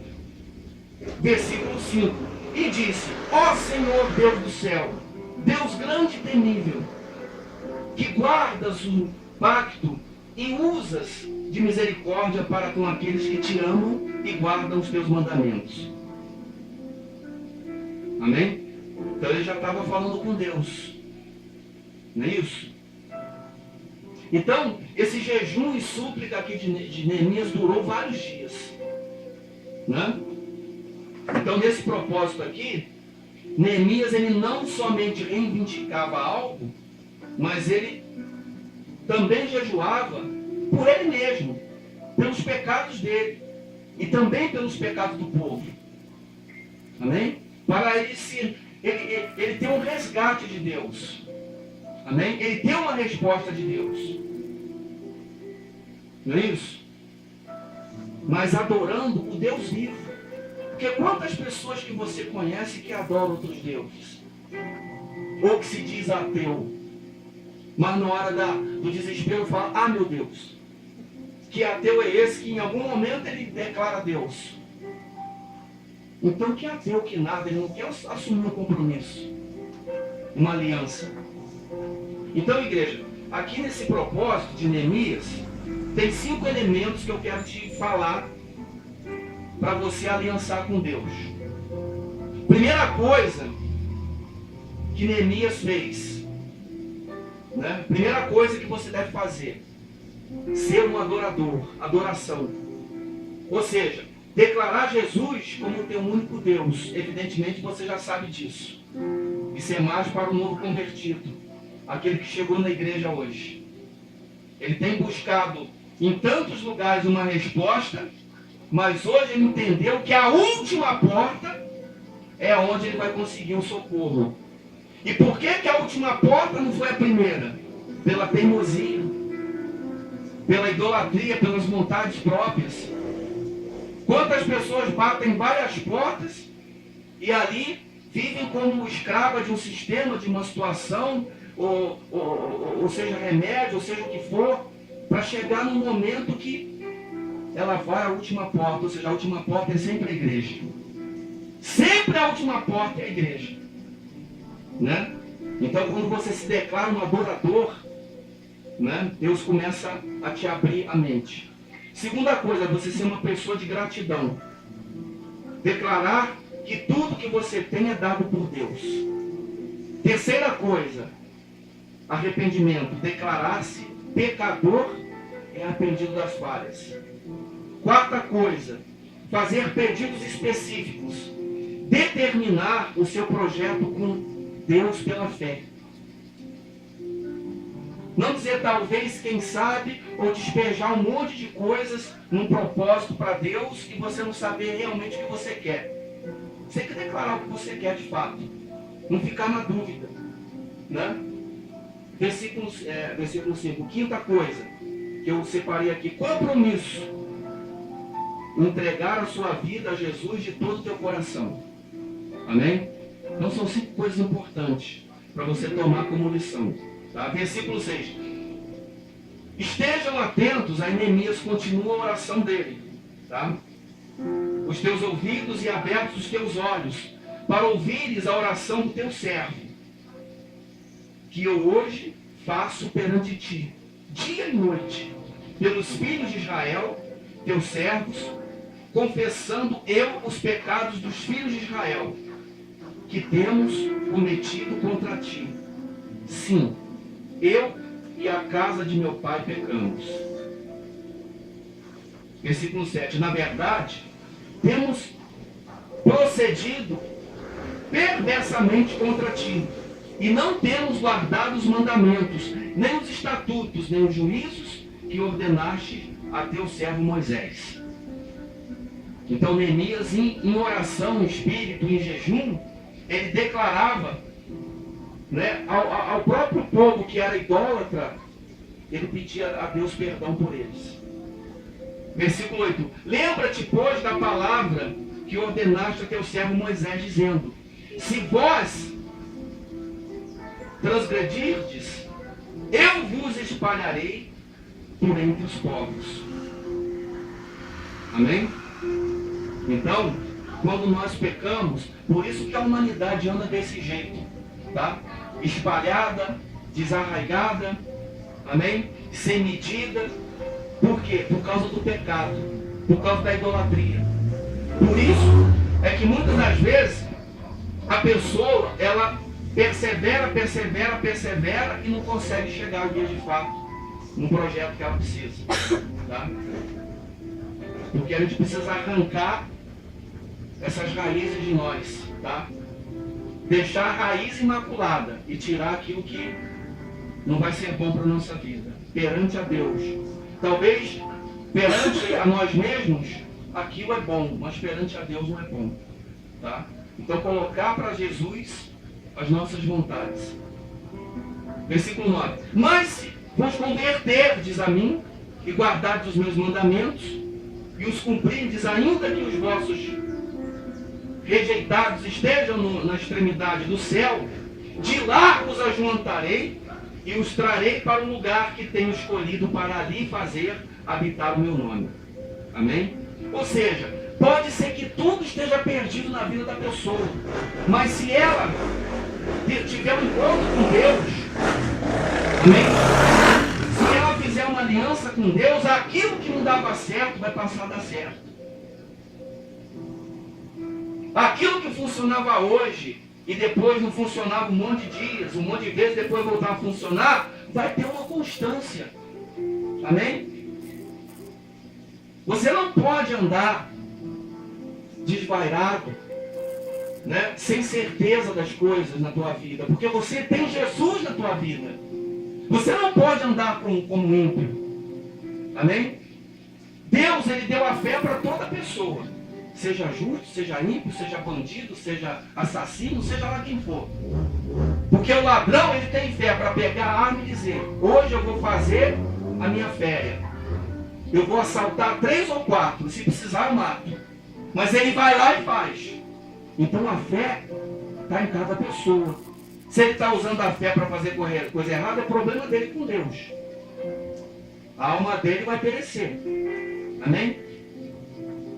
Versículo 5. E disse: ó Senhor Deus do céu, Deus grande e temível, que guardas o pacto e usas de misericórdia para com aqueles que te amam e guardam os teus mandamentos. Amém? Então ele já estava falando com Deus. Não é isso? Então, esse jejum e súplica aqui de Neemias durou vários dias. Né? Então, nesse propósito aqui, Neemias, ele não somente reivindicava algo, mas ele também jejuava por ele mesmo, pelos pecados dele, e também pelos pecados do povo. Amém? Para ele ter um resgate de Deus. Amém? Ele tem uma resposta de Deus. Não é isso? Mas adorando o Deus vivo. Porque quantas pessoas que você conhece que adoram outros deuses? Ou que se diz ateu. Mas na hora do desespero fala: ah, meu Deus. Que ateu é esse que em algum momento ele declara Deus. Então que ateu que nada, ele não quer assumir um compromisso. Uma aliança. Então, igreja, aqui nesse propósito de Neemias, tem 5 elementos que eu quero te falar para você aliançar com Deus. Primeira coisa que Neemias fez, né? Primeira coisa que você deve fazer: ser um adorador, adoração. Ou seja, declarar Jesus como teu único Deus. Evidentemente você já sabe disso. Isso é mais para o novo convertido, aquele que chegou na igreja hoje. Ele tem buscado em tantos lugares uma resposta, mas hoje ele entendeu que a última porta é onde ele vai conseguir um socorro. E por que a última porta não foi a primeira? Pela teimosia, pela idolatria, pelas vontades próprias. Quantas pessoas batem várias portas e ali vivem como escrava de um sistema, de uma situação, ou seja remédio, ou seja o que for, para chegar num momento que ela vai à última porta, ou seja, a última porta é sempre a igreja. Sempre a última porta é a igreja. Né? Então, quando você se declara um adorador, né, Deus começa a te abrir a mente. Segunda coisa, você ser uma pessoa de gratidão. Declarar que tudo que você tem é dado por Deus. Terceira coisa, arrependimento. Declarar-se pecador e arrependido das falhas. Quarta coisa, fazer pedidos específicos. Determinar o seu projeto com Deus pela fé. Não dizer talvez, quem sabe, ou despejar um monte de coisas num propósito para Deus e você não saber realmente o que você quer. Você tem que declarar o que você quer de fato. Não ficar na dúvida. Né? Versículo 5. Quinta coisa que eu separei aqui. Compromisso. Entregar a sua vida a Jesus de todo o teu coração. Amém? Então são 5 coisas importantes para você tomar como lição. Tá? Versículo 6. Estejam atentos, a Neemias continua a oração dele. Tá? Os teus ouvidos e abertos os teus olhos, para ouvires a oração do teu servo, que eu hoje faço perante ti, dia e noite, pelos filhos de Israel, teus servos, confessando eu os pecados dos filhos de Israel, que temos cometido contra ti. Sim, eu e a casa de meu pai pecamos. Versículo 7. Na verdade, temos procedido perversamente contra ti, e não temos guardado os mandamentos, nem os estatutos, nem os juízos que ordenaste a teu servo Moisés. Então Neemias, em oração, em espírito, em jejum, ele declarava, né, ao próprio povo que era idólatra, ele pedia a Deus perdão por eles. Versículo 8. Lembra-te, pois, da palavra que ordenaste a teu servo Moisés, dizendo: se vós transgredirdes, eu vos espalharei por entre os povos. Amém? Então, quando nós pecamos, por isso que a humanidade anda desse jeito, tá? Espalhada, desarraigada, amém? Sem medida. Por quê? Por causa do pecado, por causa da idolatria. Por isso é que muitas das vezes a pessoa, ela persevera e não consegue chegar ao dia de fato no projeto que ela precisa, tá? Porque a gente precisa arrancar essas raízes de nós, tá? Deixar a raiz imaculada e tirar aquilo que não vai ser bom para a nossa vida, perante a Deus. Talvez perante a nós mesmos aquilo é bom, mas perante a Deus não é bom, tá? Então colocar para Jesus as nossas vontades. Versículo 9. Mas se vos converterdes a mim e guardardes os meus mandamentos e os cumprirdes, ainda que os vossos rejeitados estejam na extremidade do céu, de lá os ajuntarei e os trarei para o lugar que tenho escolhido para ali fazer habitar o meu nome. Amém? Ou seja, pode ser que tudo esteja perdido na vida da pessoa, mas se ela tiver um encontro com Deus, amém? Se ela fizer uma aliança com Deus, aquilo que não dava certo vai passar a dar certo. Aquilo que funcionava hoje e depois não funcionava um monte de dias, um monte de vezes, depois voltar a funcionar, vai ter uma constância. Amém? Você não pode andar desvairado, né, sem certeza das coisas na tua vida, porque você tem Jesus na tua vida. Você não pode andar como ímpio. Amém? Deus, ele deu a fé para toda pessoa, seja justo, seja ímpio, seja bandido, seja assassino, seja lá quem for. Porque o ladrão, ele tem fé para pegar a arma e dizer: hoje eu vou fazer a minha férias, eu vou assaltar 3 ou 4, se precisar eu mato. Mas ele vai lá e faz. Então a fé está em cada pessoa. Se ele está usando a fé para fazer coisa errada, é problema dele com Deus. A alma dele vai perecer. Amém?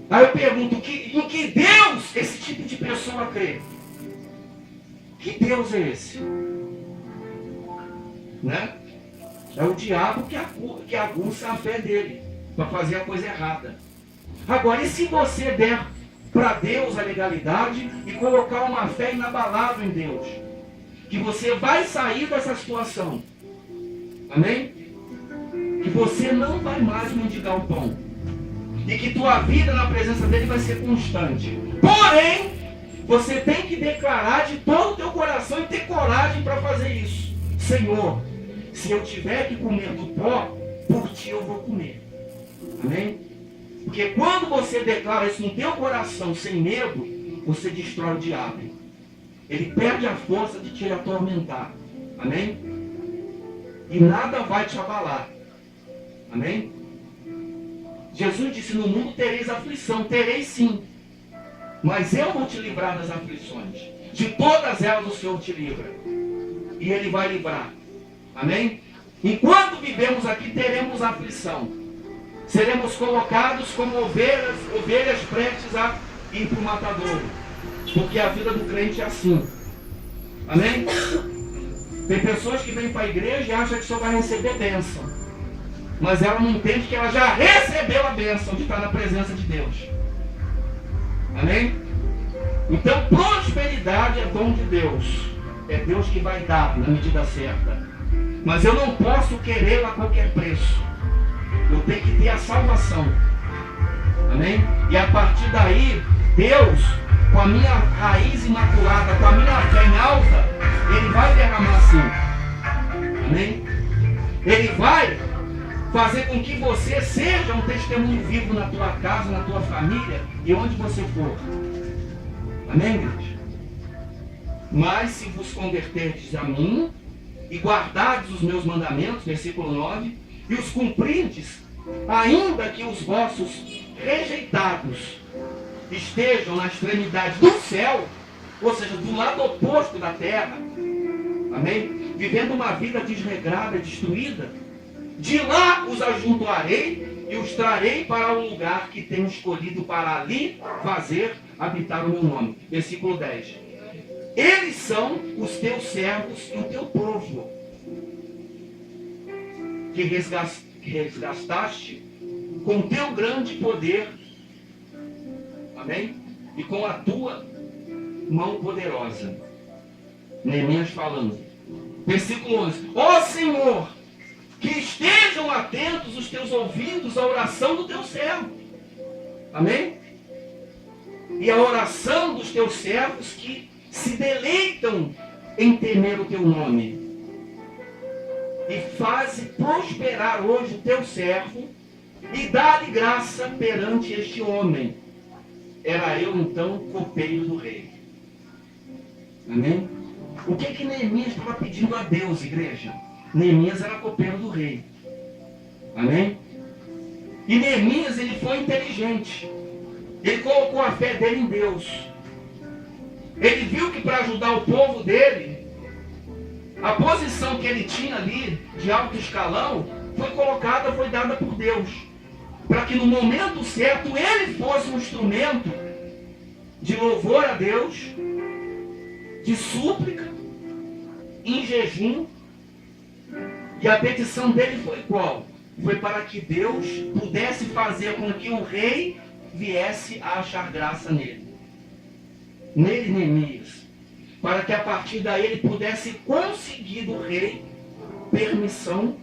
Aí eu pergunto, em que Deus esse tipo de pessoa crê? Que Deus é esse? Né? É o diabo que aguça a fé dele para fazer a coisa errada. Agora, e se você der para Deus a legalidade e colocar uma fé inabalável em Deus? Que você vai sair dessa situação. Amém? Que você não vai mais mendigar o pão. E que tua vida na presença dele vai ser constante. Porém, você tem que declarar de todo o teu coração e ter coragem para fazer isso. Senhor, se eu tiver que comer do pó, por ti eu vou comer. Amém? Porque quando você declara isso no teu coração sem medo, você destrói o diabo. Ele perde a força de te atormentar. Amém? E nada vai te abalar. Amém? Jesus disse, no mundo tereis aflição. Tereis sim. Mas eu vou te livrar das aflições. De todas elas o Senhor te livra. E Ele vai livrar. Amém? Enquanto vivemos aqui, teremos aflição. Seremos colocados como ovelhas prestes a ir para o matadouro. Porque a vida do crente é assim. Amém? Tem pessoas que vêm para a igreja e acham que só vai receber bênção. Mas ela não entende que ela já recebeu a bênção de estar na presença de Deus. Amém? Então, prosperidade é dom de Deus. É Deus que vai dar na medida certa. Mas eu não posso querê-la a qualquer preço. Eu tenho que ter a salvação. Amém? E a partir daí, Deus, com a minha raiz imaculada, com a minha fé em alta, Ele vai derramar assim. Amém? Ele vai fazer com que você seja um testemunho vivo na tua casa, na tua família e onde você for. Amém, igreja? Mas se vos converterdes a mim e guardardes os meus mandamentos, versículo 9, e os cumprirdes, ainda que os vossos rejeitados estejam na extremidade do céu, ou seja, do lado oposto da terra, amém? Vivendo uma vida desregrada, destruída, de lá os ajuntarei e os trarei para o lugar que tenho escolhido para ali fazer habitar o meu nome. Versículo 10. Eles são os teus servos e o teu povo, que resgastaste com teu grande poder, amém? E com a tua mão poderosa. Neemias falando. Versículo 11. Ó Senhor, que estejam atentos os teus ouvidos à oração do teu servo. Amém? E a oração dos teus servos que se deleitam em temer o teu nome. E faze prosperar hoje o teu servo e dá-lhe graça perante este homem. Era eu então copeiro do rei. Amém? O que Neemias estava pedindo a Deus, igreja? Neemias era copeiro do rei. Amém? E Neemias, ele foi inteligente. Ele colocou a fé dele em Deus. Ele viu que para ajudar o povo dele, a posição que ele tinha ali, de alto escalão, foi dada por Deus. Para que no momento certo, ele fosse um instrumento de louvor a Deus, de súplica, em jejum. E a petição dele foi qual? Foi para que Deus pudesse fazer com que o rei viesse a achar graça nele. Nele, Neemias. Para que a partir daí ele pudesse conseguir do rei permissão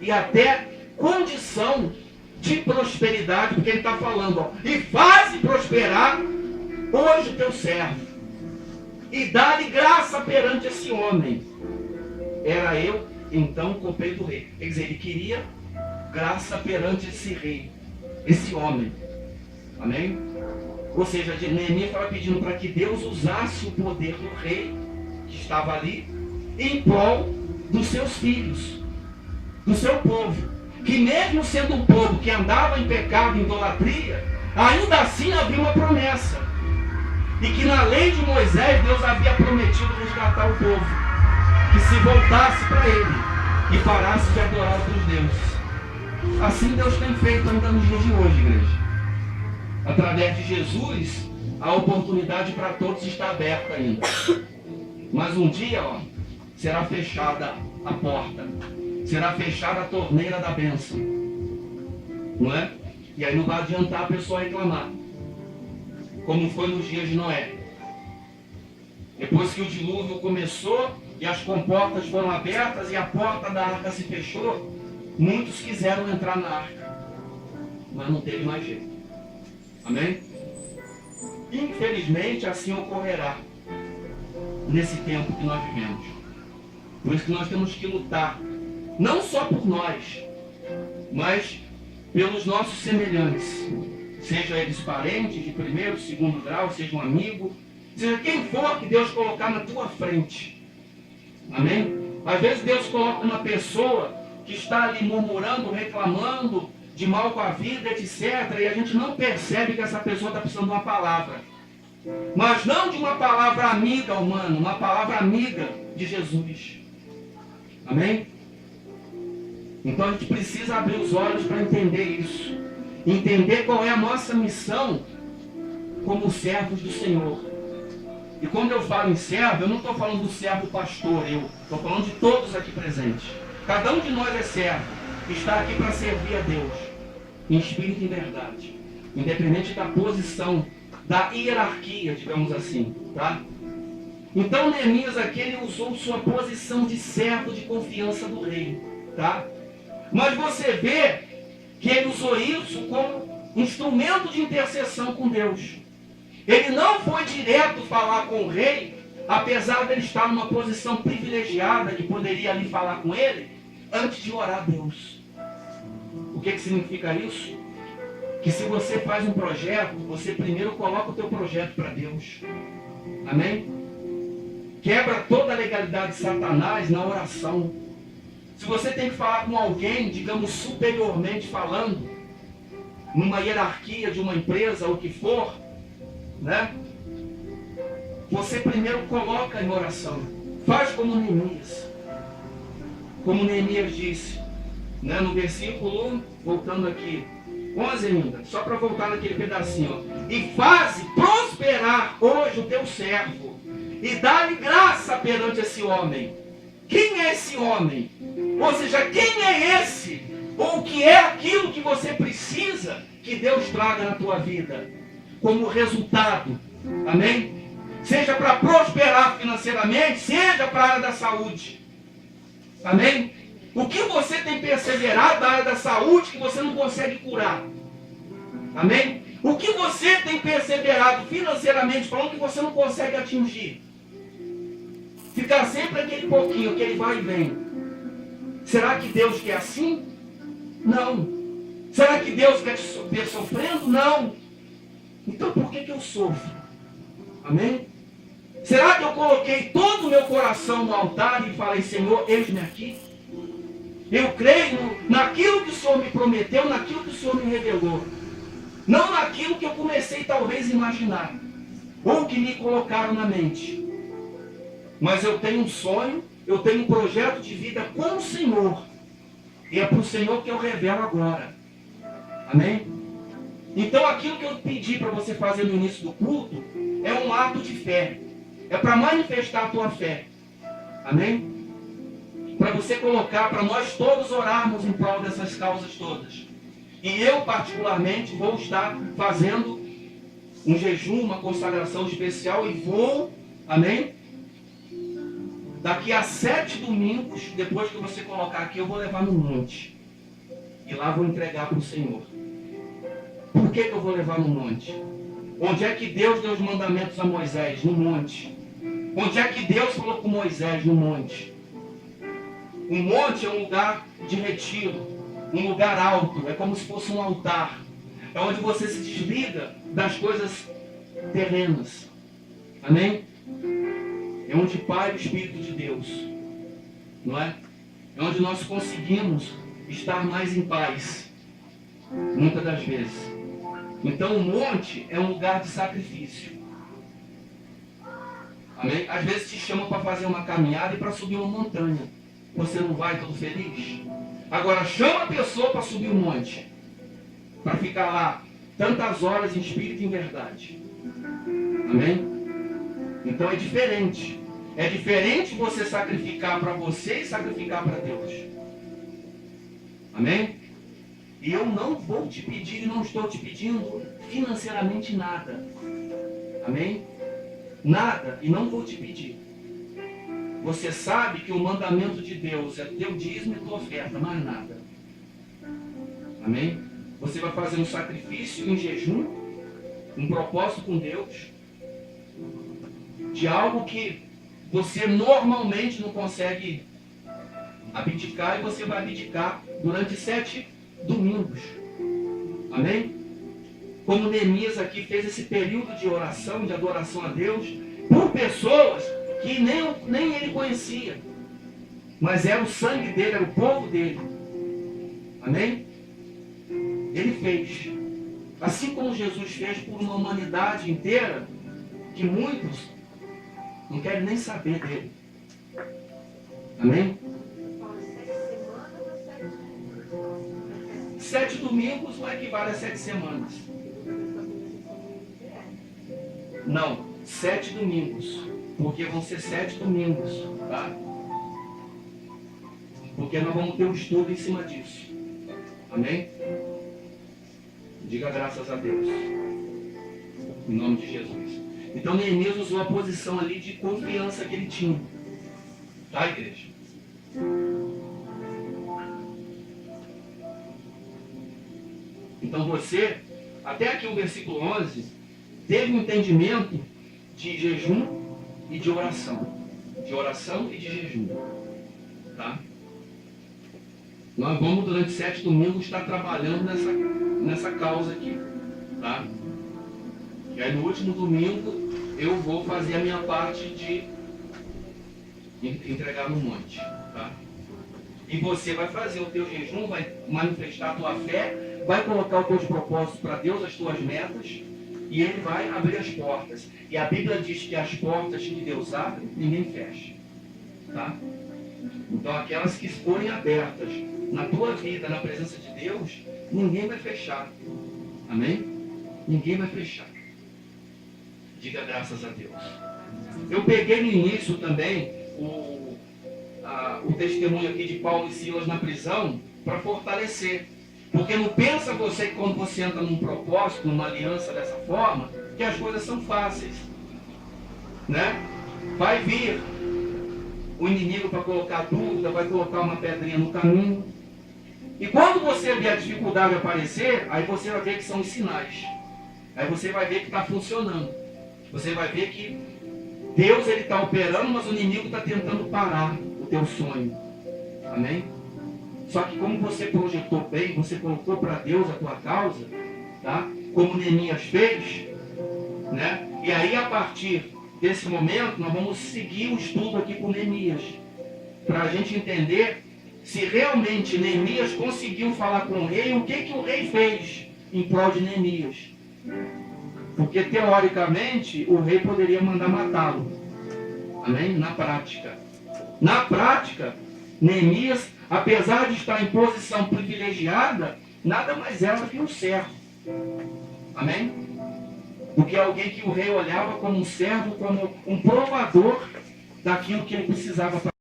e até condição de prosperidade, porque ele está falando, ó, e faze prosperar hoje o teu servo, e dá-lhe graça perante esse homem. Era eu, então, copeiro do rei. Quer dizer, ele queria graça perante esse rei, esse homem. Amém? Ou seja, Neemias estava pedindo para que Deus usasse o poder do rei, que estava ali, em prol dos seus filhos, do seu povo. Que mesmo sendo um povo que andava em pecado, em idolatria, ainda assim havia uma promessa. E que na lei de Moisés, Deus havia prometido resgatar o povo, que se voltasse para ele e parasse de adorar outros deuses. Assim Deus tem feito ainda nos dias de hoje, igreja. Através de Jesus, a oportunidade para todos está aberta ainda. Mas um dia, será fechada a porta, será fechada a torneira da bênção, não é? E aí não vai adiantar a pessoa reclamar, como foi nos dias de Noé. Depois que o dilúvio começou e as comportas foram abertas e a porta da arca se fechou, muitos quiseram entrar na arca, mas não teve mais jeito. Amém? Infelizmente assim ocorrerá nesse tempo que nós vivemos. Por isso que nós temos que lutar, não só por nós, mas pelos nossos semelhantes, sejam eles parentes de primeiro, segundo grau, seja um amigo, seja quem for que Deus colocar na tua frente. Amém? Às vezes Deus coloca uma pessoa que está ali murmurando, reclamando de mal com a vida, etc. E a gente não percebe que essa pessoa está precisando de uma palavra. Mas não de uma palavra amiga humana, uma palavra amiga de Jesus. Amém? Então a gente precisa abrir os olhos para entender isso. Entender qual é a nossa missão como servos do Senhor. E quando eu falo em servo, eu não estou falando do servo pastor, eu estou falando de todos aqui presentes. Cada um de nós é servo, está aqui para servir a Deus, em espírito e em verdade. Independente da posição, da hierarquia, digamos assim, tá? Então Neemias aqui, ele usou sua posição de servo de confiança do rei, tá? Mas você vê que ele usou isso como instrumento de intercessão com Deus. Ele não foi direto falar com o rei, apesar de ele estar numa posição privilegiada, que poderia ali falar com ele, antes de orar a Deus. O que significa isso? Que se você faz um projeto, você primeiro coloca o teu projeto para Deus. Amém? Quebra toda a legalidade de Satanás na oração. Se você tem que falar com alguém, digamos superiormente falando, numa hierarquia de uma empresa ou o que for, né? Você primeiro coloca em oração. Faz como Neemias. Como Neemias disse, né? No versículo 1, voltando aqui, 11 ainda, só para voltar naquele pedacinho, ó. E faze prosperar hoje o teu servo, e dá-lhe graça perante esse homem. Quem é esse homem? Ou seja, quem é esse? Ou o que é aquilo que você precisa que Deus traga na tua vida como resultado? Amém? Seja para prosperar financeiramente, seja para a área da saúde. Amém? O que você tem perseverado na área da saúde que você não consegue curar? Amém? O que você tem perseverado financeiramente falando que você não consegue atingir? Ficar sempre aquele pouquinho, aquele vai e vem. Será que Deus quer assim? Não. Será que Deus quer te ver sofrendo? Não. Então por que eu sofro? Amém? Será que eu coloquei todo o meu coração no altar e falei, Senhor, eis-me aqui? Eu creio naquilo que o Senhor me prometeu, naquilo que o Senhor me revelou. Não naquilo que eu comecei talvez a imaginar, ou que me colocaram na mente. Mas eu tenho um sonho, eu tenho um projeto de vida com o Senhor. E é para o Senhor que eu revelo agora. Amém? Então aquilo que eu pedi para você fazer no início do culto é um ato de fé. É para manifestar a tua fé. Amém? Para você colocar, para nós todos orarmos em prol dessas causas todas. E eu particularmente vou estar fazendo um jejum, uma consagração especial e vou, amém? Daqui a 7 domingos, depois que você colocar aqui, eu vou levar no monte. E lá vou entregar para o Senhor. Por que eu vou levar no monte? Onde é que Deus deu os mandamentos a Moisés? No monte. Onde é que Deus falou com Moisés? No monte. Um monte é um lugar de retiro. Um lugar alto. É como se fosse um altar. É onde você se desliga das coisas terrenas. Amém? É onde paira o Espírito de Deus. Não é? É onde nós conseguimos estar mais em paz. Muitas das vezes. Então o monte é um lugar de sacrifício. Amém? Às vezes te chamam para fazer uma caminhada e para subir uma montanha. Você não vai todo feliz? Agora chama a pessoa para subir um monte, para ficar lá tantas horas em espírito e em verdade. Amém? Então é diferente. É diferente você sacrificar para você e sacrificar para Deus. Amém? E eu não vou te pedir e não estou te pedindo financeiramente nada. Amém? Nada, e não vou te pedir. Você sabe que o mandamento de Deus é teu dízimo e tua oferta, mais nada. Amém? Você vai fazer um sacrifício em jejum, um propósito com Deus, de algo que você normalmente não consegue abdicar, e você vai abdicar durante 7 domingos. Amém? Como Neemias aqui fez esse período de oração, de adoração a Deus, por pessoas que nem ele conhecia, mas era o sangue dele, era o povo dele. Amém? Ele fez. Assim como Jesus fez por uma humanidade inteira, que muitos não querem nem saber dele. Amém? 7 domingos não equivale a 7 semanas. Não, 7 domingos. Porque vão ser 7 domingos, tá? Porque nós vamos ter um estudo em cima disso. Amém? Diga graças a Deus. Em nome de Jesus. Então Neemias usou a posição ali de confiança que ele tinha. Tá, igreja? Então você, até aqui o versículo 11, teve um entendimento de jejum e de oração. De oração e de jejum. Tá? Nós vamos durante 7 domingos estar trabalhando nessa causa aqui. Tá? E aí no último domingo eu vou fazer a minha parte de entregar no monte. Tá? E você vai fazer o teu jejum, vai manifestar a tua fé, vai colocar os teus propósitos para Deus, as tuas metas, e Ele vai abrir as portas. E a Bíblia diz que as portas que Deus abre, ninguém fecha. Tá? Então aquelas que forem abertas na tua vida, na presença de Deus, ninguém vai fechar. Amém? Ninguém vai fechar. Diga graças a Deus. Eu peguei no início também o testemunho aqui de Paulo e Silas na prisão para fortalecer. Porque não pensa você que quando você entra num propósito, numa aliança dessa forma, que as coisas são fáceis. Né? Vai vir o inimigo para colocar dúvida, vai colocar uma pedrinha no caminho. E quando você vê a dificuldade aparecer, aí você vai ver que são os sinais. Aí você vai ver que está funcionando. Você vai ver que Deus está operando, mas o inimigo está tentando parar o teu sonho. Amém? Só que como você projetou bem, você colocou para Deus a tua causa, tá? Como Neemias fez, né? E aí a partir desse momento nós vamos seguir o estudo aqui com Neemias, para a gente entender se realmente Neemias conseguiu falar com o rei, o que o rei fez em prol de Neemias. Porque teoricamente o rei poderia mandar matá-lo. Amém? Na prática. Na prática, Neemias, apesar de estar em posição privilegiada, nada mais era que um servo. Amém? Porque alguém que o rei olhava como um servo, como um provador daquilo que ele precisava para